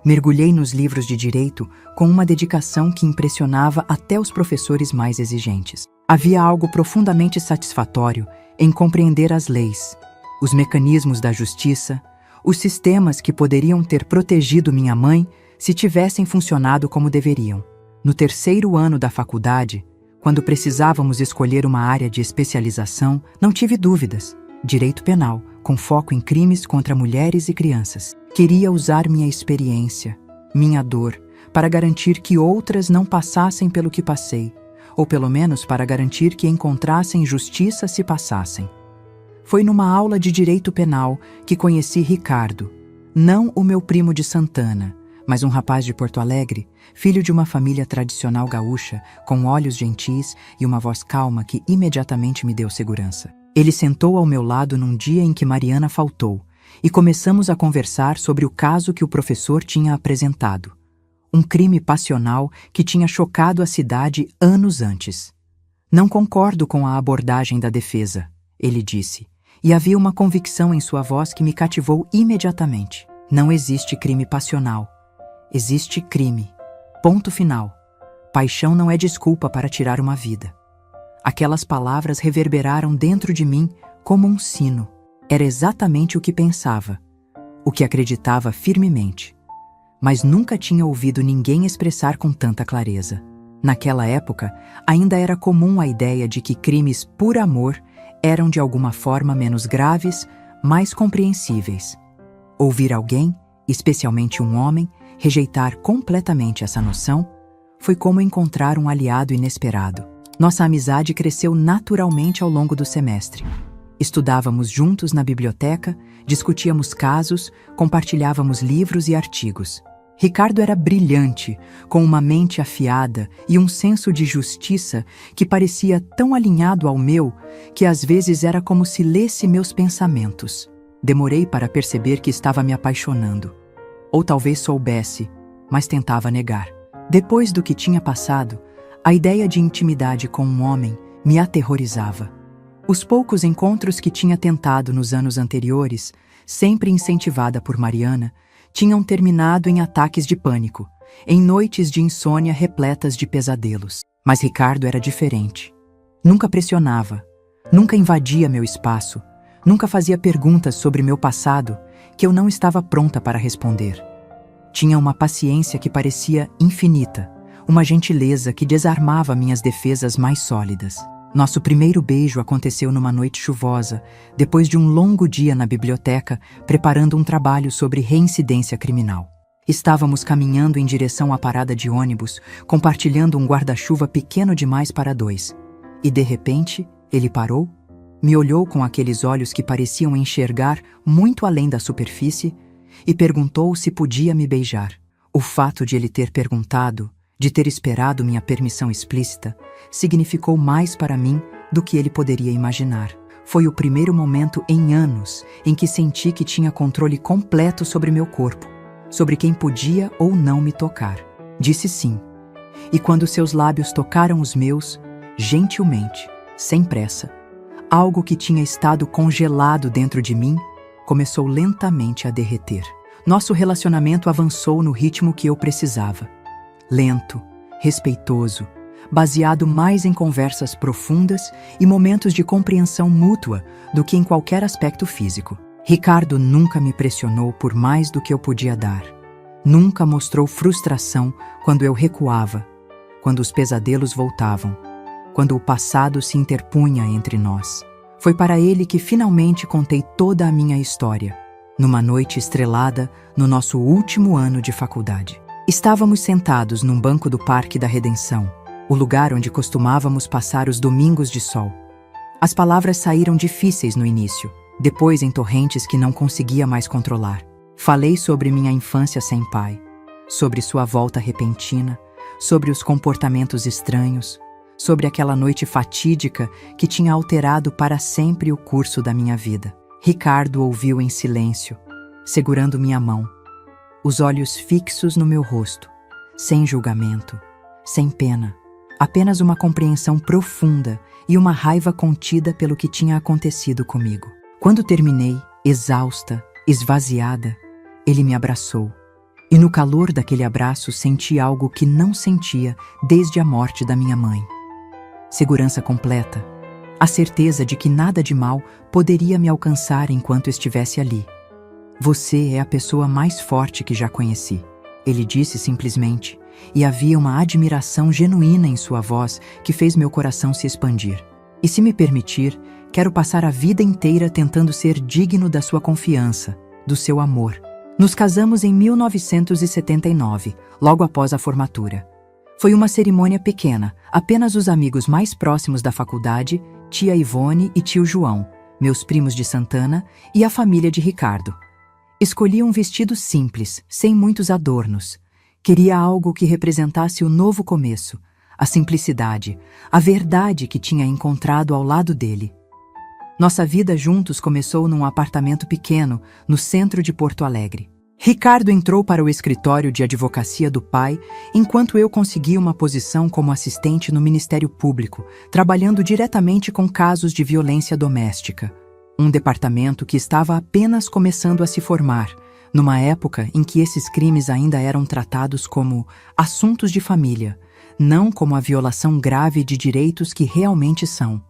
Mergulhei nos livros de direito com uma dedicação que impressionava até os professores mais exigentes. Havia algo profundamente satisfatório em compreender as leis, os mecanismos da justiça, os sistemas que poderiam ter protegido minha mãe se tivessem funcionado como deveriam. No terceiro ano da faculdade, Quando precisávamos escolher uma área de especialização, não tive dúvidas. Direito penal, com foco em crimes contra mulheres e crianças. Queria usar minha experiência, minha dor, para garantir que outras não passassem pelo que passei, ou pelo menos para garantir que encontrassem justiça se passassem. Foi numa aula de direito penal que conheci Ricardo, não o meu primo de Santana, mas um rapaz de Porto Alegre, filho de uma família tradicional gaúcha, com olhos gentis e uma voz calma que imediatamente me deu segurança. Ele sentou ao meu lado num dia em que Mariana faltou e começamos a conversar sobre o caso que o professor tinha apresentado. Um crime passional que tinha chocado a cidade anos antes. Não concordo com a abordagem da defesa, ele disse, e havia uma convicção em sua voz que me cativou imediatamente. Não existe crime passional. Existe crime. Ponto final. Paixão não é desculpa para tirar uma vida. Aquelas palavras reverberaram dentro de mim como um sino. Era exatamente o que pensava, o que acreditava firmemente. Mas nunca tinha ouvido ninguém expressar com tanta clareza. Naquela época, ainda era comum a ideia de que crimes por amor eram de alguma forma menos graves, mais compreensíveis. Ouvir alguém, especialmente um homem, rejeitar completamente essa noção foi como encontrar um aliado inesperado. Nossa amizade cresceu naturalmente ao longo do semestre. Estudávamos juntos na biblioteca, discutíamos casos, compartilhávamos livros e artigos. Ricardo era brilhante, com uma mente afiada e um senso de justiça que parecia tão alinhado ao meu que às vezes era como se lesse meus pensamentos. Demorei para perceber que estava me apaixonando. Ou talvez soubesse, mas tentava negar. Depois do que tinha passado, a ideia de intimidade com um homem me aterrorizava. Os poucos encontros que tinha tentado nos anos anteriores, sempre incentivada por Mariana, tinham terminado em ataques de pânico, em noites de insônia repletas de pesadelos. Mas Ricardo era diferente. Nunca pressionava, nunca invadia meu espaço, nunca fazia perguntas sobre meu passado que eu não estava pronta para responder. Tinha uma paciência que parecia infinita, uma gentileza que desarmava minhas defesas mais sólidas. Nosso primeiro beijo aconteceu numa noite chuvosa, depois de um longo dia na biblioteca, preparando um trabalho sobre reincidência criminal. Estávamos caminhando em direção à parada de ônibus, compartilhando um guarda-chuva pequeno demais para dois. E de repente, ele parou, me olhou com aqueles olhos que pareciam enxergar muito além da superfície e perguntou se podia me beijar. O fato de ele ter perguntado, de ter esperado minha permissão explícita, significou mais para mim do que ele poderia imaginar. Foi o primeiro momento em anos em que senti que tinha controle completo sobre meu corpo, sobre quem podia ou não me tocar. Disse sim, e quando seus lábios tocaram os meus, gentilmente, sem pressa, algo que tinha estado congelado dentro de mim começou lentamente a derreter. Nosso relacionamento avançou no ritmo que eu precisava. Lento, respeitoso, baseado mais em conversas profundas e momentos de compreensão mútua do que em qualquer aspecto físico. Ricardo nunca me pressionou por mais do que eu podia dar. Nunca mostrou frustração quando eu recuava, quando os pesadelos voltavam, quando o passado se interpunha entre nós. Foi para ele que finalmente contei toda a minha história, numa noite estrelada no nosso último ano de faculdade. Estávamos sentados num banco do Parque da Redenção, o lugar onde costumávamos passar os domingos de sol. As palavras saíram difíceis no início, depois em torrentes que não conseguia mais controlar. Falei sobre minha infância sem pai, sobre sua volta repentina, sobre os comportamentos estranhos, sobre aquela noite fatídica que tinha alterado para sempre o curso da minha vida. Ricardo ouviu em silêncio, segurando minha mão, os olhos fixos no meu rosto, sem julgamento, sem pena, apenas uma compreensão profunda e uma raiva contida pelo que tinha acontecido comigo. Quando terminei, exausta, esvaziada, ele me abraçou, e no calor daquele abraço senti algo que não sentia desde a morte da minha mãe. Segurança completa, a certeza de que nada de mal poderia me alcançar enquanto estivesse ali. Você é a pessoa mais forte que já conheci, ele disse simplesmente, e havia uma admiração genuína em sua voz que fez meu coração se expandir. E se me permitir, quero passar a vida inteira tentando ser digno da sua confiança, do seu amor. Nos casamos em 1979, logo após a formatura. Foi uma cerimônia pequena, apenas os amigos mais próximos da faculdade, tia Ivone e tio João, meus primos de Santana e a família de Ricardo. Escolhi um vestido simples, sem muitos adornos. Queria algo que representasse o novo começo, a simplicidade, a verdade que tinha encontrado ao lado dele. Nossa vida juntos começou num apartamento pequeno, no centro de Porto Alegre. Ricardo entrou para o escritório de advocacia do pai, enquanto eu consegui uma posição como assistente no Ministério Público, trabalhando diretamente com casos de violência doméstica. Um departamento que estava apenas começando a se formar, numa época em que esses crimes ainda eram tratados como assuntos de família, não como a violação grave de direitos que realmente são.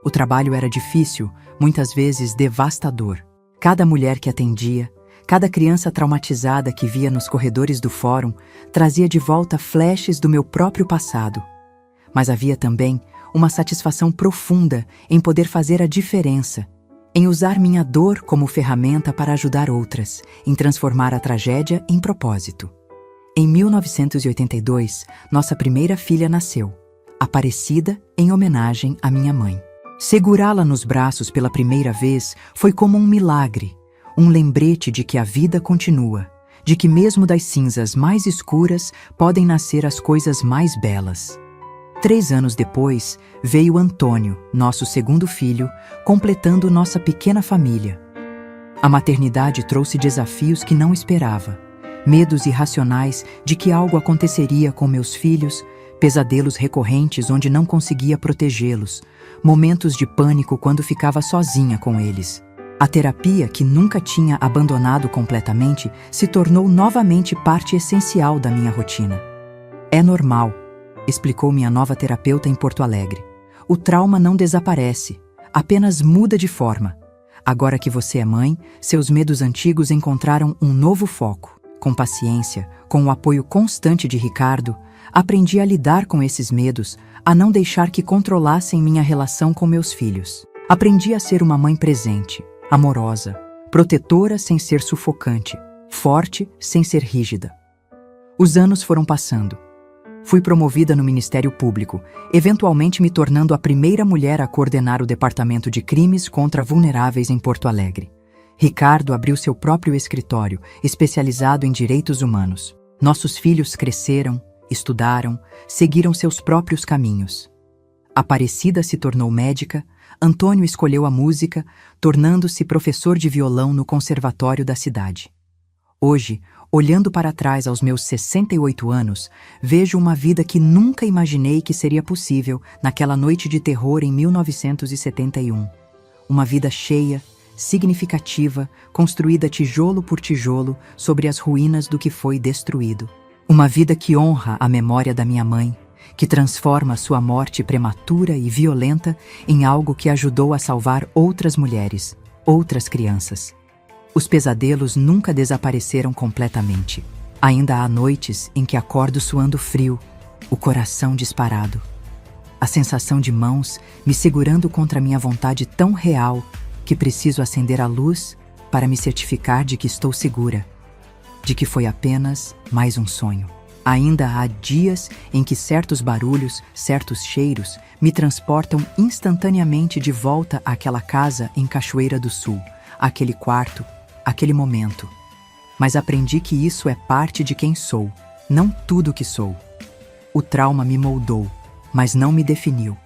O trabalho era difícil, muitas vezes devastador. Cada mulher que atendia, cada criança traumatizada que via nos corredores do fórum, trazia de volta flashes do meu próprio passado. Mas havia também uma satisfação profunda em poder fazer a diferença, em usar minha dor como ferramenta para ajudar outras, em transformar a tragédia em propósito. Em 1982, nossa primeira filha nasceu, Aparecida, em homenagem à minha mãe. Segurá-la nos braços pela primeira vez foi como um milagre, um lembrete de que a vida continua, de que mesmo das cinzas mais escuras podem nascer as coisas mais belas. 3 anos depois, veio Antônio, nosso segundo filho, completando nossa pequena família. A maternidade trouxe desafios que não esperava, medos irracionais de que algo aconteceria com meus filhos, pesadelos recorrentes onde não conseguia protegê-los, momentos de pânico quando ficava sozinha com eles. A terapia, que nunca tinha abandonado completamente, se tornou novamente parte essencial da minha rotina. É normal, explicou minha nova terapeuta em Porto Alegre. O trauma não desaparece, apenas muda de forma. Agora que você é mãe, seus medos antigos encontraram um novo foco. Com paciência, com o apoio constante de Ricardo, aprendi a lidar com esses medos, a não deixar que controlassem minha relação com meus filhos. Aprendi a ser uma mãe presente, amorosa, protetora sem ser sufocante, forte sem ser rígida. Os anos foram passando. Fui promovida no Ministério Público, eventualmente me tornando a primeira mulher a coordenar o Departamento de Crimes contra Vulneráveis em Porto Alegre. Ricardo abriu seu próprio escritório, especializado em direitos humanos. Nossos filhos cresceram, estudaram, seguiram seus próprios caminhos. Aparecida se tornou médica, Antônio escolheu a música, tornando-se professor de violão no conservatório da cidade. Hoje, olhando para trás aos meus 68 anos, vejo uma vida que nunca imaginei que seria possível naquela noite de terror em 1971. Uma vida cheia, significativa, construída tijolo por tijolo sobre as ruínas do que foi destruído. Uma vida que honra a memória da minha mãe, que transforma sua morte prematura e violenta em algo que ajudou a salvar outras mulheres, outras crianças. Os pesadelos nunca desapareceram completamente. Ainda há noites em que acordo suando frio, o coração disparado. A sensação de mãos me segurando contra minha vontade tão real que preciso acender a luz para me certificar de que estou segura, de que foi apenas mais um sonho. Ainda há dias em que certos barulhos, certos cheiros me transportam instantaneamente de volta àquela casa em Cachoeira do Sul, àquele quarto, aquele momento. Mas aprendi que isso é parte de quem sou, não tudo o que sou. O trauma me moldou, mas não me definiu.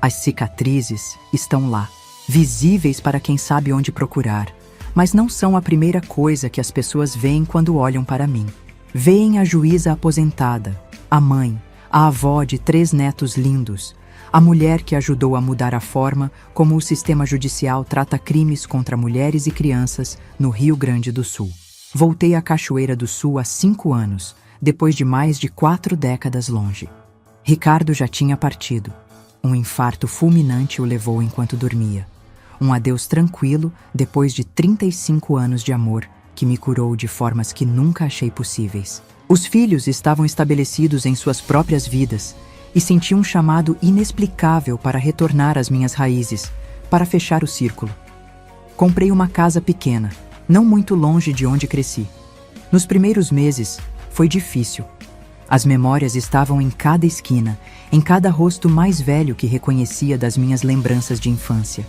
As cicatrizes estão lá, visíveis para quem sabe onde procurar, mas não são a primeira coisa que as pessoas veem quando olham para mim. Veem a juíza aposentada, a mãe, a avó de 3 netos lindos, a mulher que ajudou a mudar a forma como o sistema judicial trata crimes contra mulheres e crianças no Rio Grande do Sul. Voltei à Cachoeira do Sul há 5 anos, depois de mais de 4 décadas longe. Ricardo já tinha partido. Um infarto fulminante o levou enquanto dormia. Um adeus tranquilo depois de 35 anos de amor, que me curou de formas que nunca achei possíveis. Os filhos estavam estabelecidos em suas próprias vidas e senti um chamado inexplicável para retornar às minhas raízes, para fechar o círculo. Comprei uma casa pequena, não muito longe de onde cresci. Nos primeiros meses, foi difícil. As memórias estavam em cada esquina, em cada rosto mais velho que reconhecia das minhas lembranças de infância.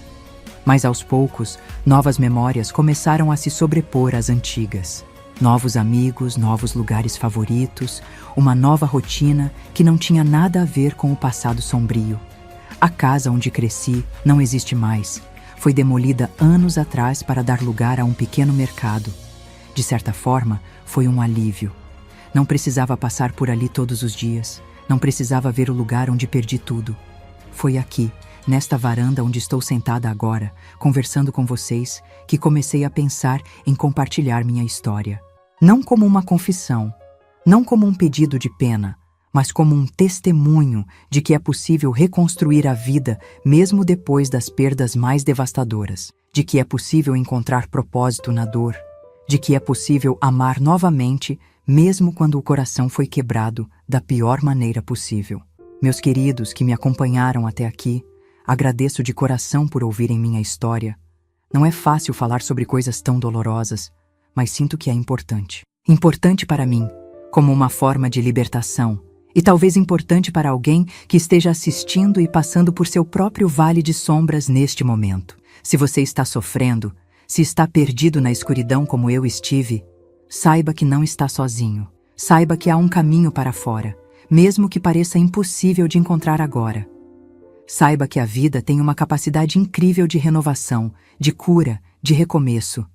Mas aos poucos, novas memórias começaram a se sobrepor às antigas. Novos amigos, novos lugares favoritos, uma nova rotina que não tinha nada a ver com o passado sombrio. A casa onde cresci não existe mais. Foi demolida anos atrás para dar lugar a um pequeno mercado. De certa forma, foi um alívio. Não precisava passar por ali todos os dias. Não precisava ver o lugar onde perdi tudo. Foi aqui, nesta varanda onde estou sentada agora, conversando com vocês, que comecei a pensar em compartilhar minha história. Não como uma confissão, não como um pedido de pena, mas como um testemunho de que é possível reconstruir a vida mesmo depois das perdas mais devastadoras, de que é possível encontrar propósito na dor, de que é possível amar novamente mesmo quando o coração foi quebrado da pior maneira possível. Meus queridos que me acompanharam até aqui, agradeço de coração por ouvirem minha história. Não é fácil falar sobre coisas tão dolorosas, mas sinto que é importante. Importante para mim, como uma forma de libertação, e talvez importante para alguém que esteja assistindo e passando por seu próprio vale de sombras neste momento. Se você está sofrendo, se está perdido na escuridão como eu estive, saiba que não está sozinho. Saiba que há um caminho para fora, mesmo que pareça impossível de encontrar agora. Saiba que a vida tem uma capacidade incrível de renovação, de cura, de recomeço.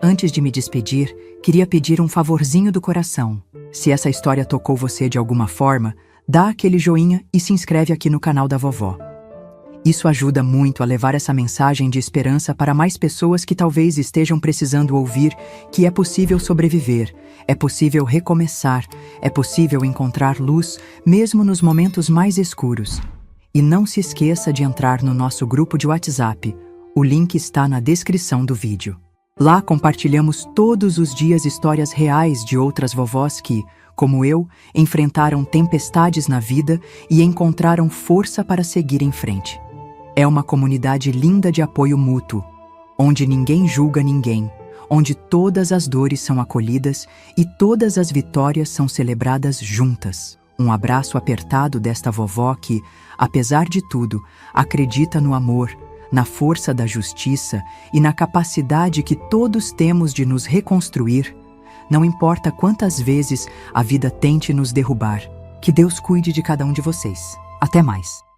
Antes de me despedir, queria pedir um favorzinho do coração. Se essa história tocou você de alguma forma, dá aquele joinha e se inscreve aqui no canal da vovó. Isso ajuda muito a levar essa mensagem de esperança para mais pessoas que talvez estejam precisando ouvir que é possível sobreviver, é possível recomeçar, é possível encontrar luz mesmo nos momentos mais escuros. E não se esqueça de entrar no nosso grupo de WhatsApp. O link está na descrição do vídeo. Lá compartilhamos todos os dias histórias reais de outras vovós que, como eu, enfrentaram tempestades na vida e encontraram força para seguir em frente. É uma comunidade linda de apoio mútuo, onde ninguém julga ninguém, onde todas as dores são acolhidas e todas as vitórias são celebradas juntas. Um abraço apertado desta vovó que, apesar de tudo, acredita no amor, na força da justiça e na capacidade que todos temos de nos reconstruir, não importa quantas vezes a vida tente nos derrubar. Que Deus cuide de cada um de vocês. Até mais!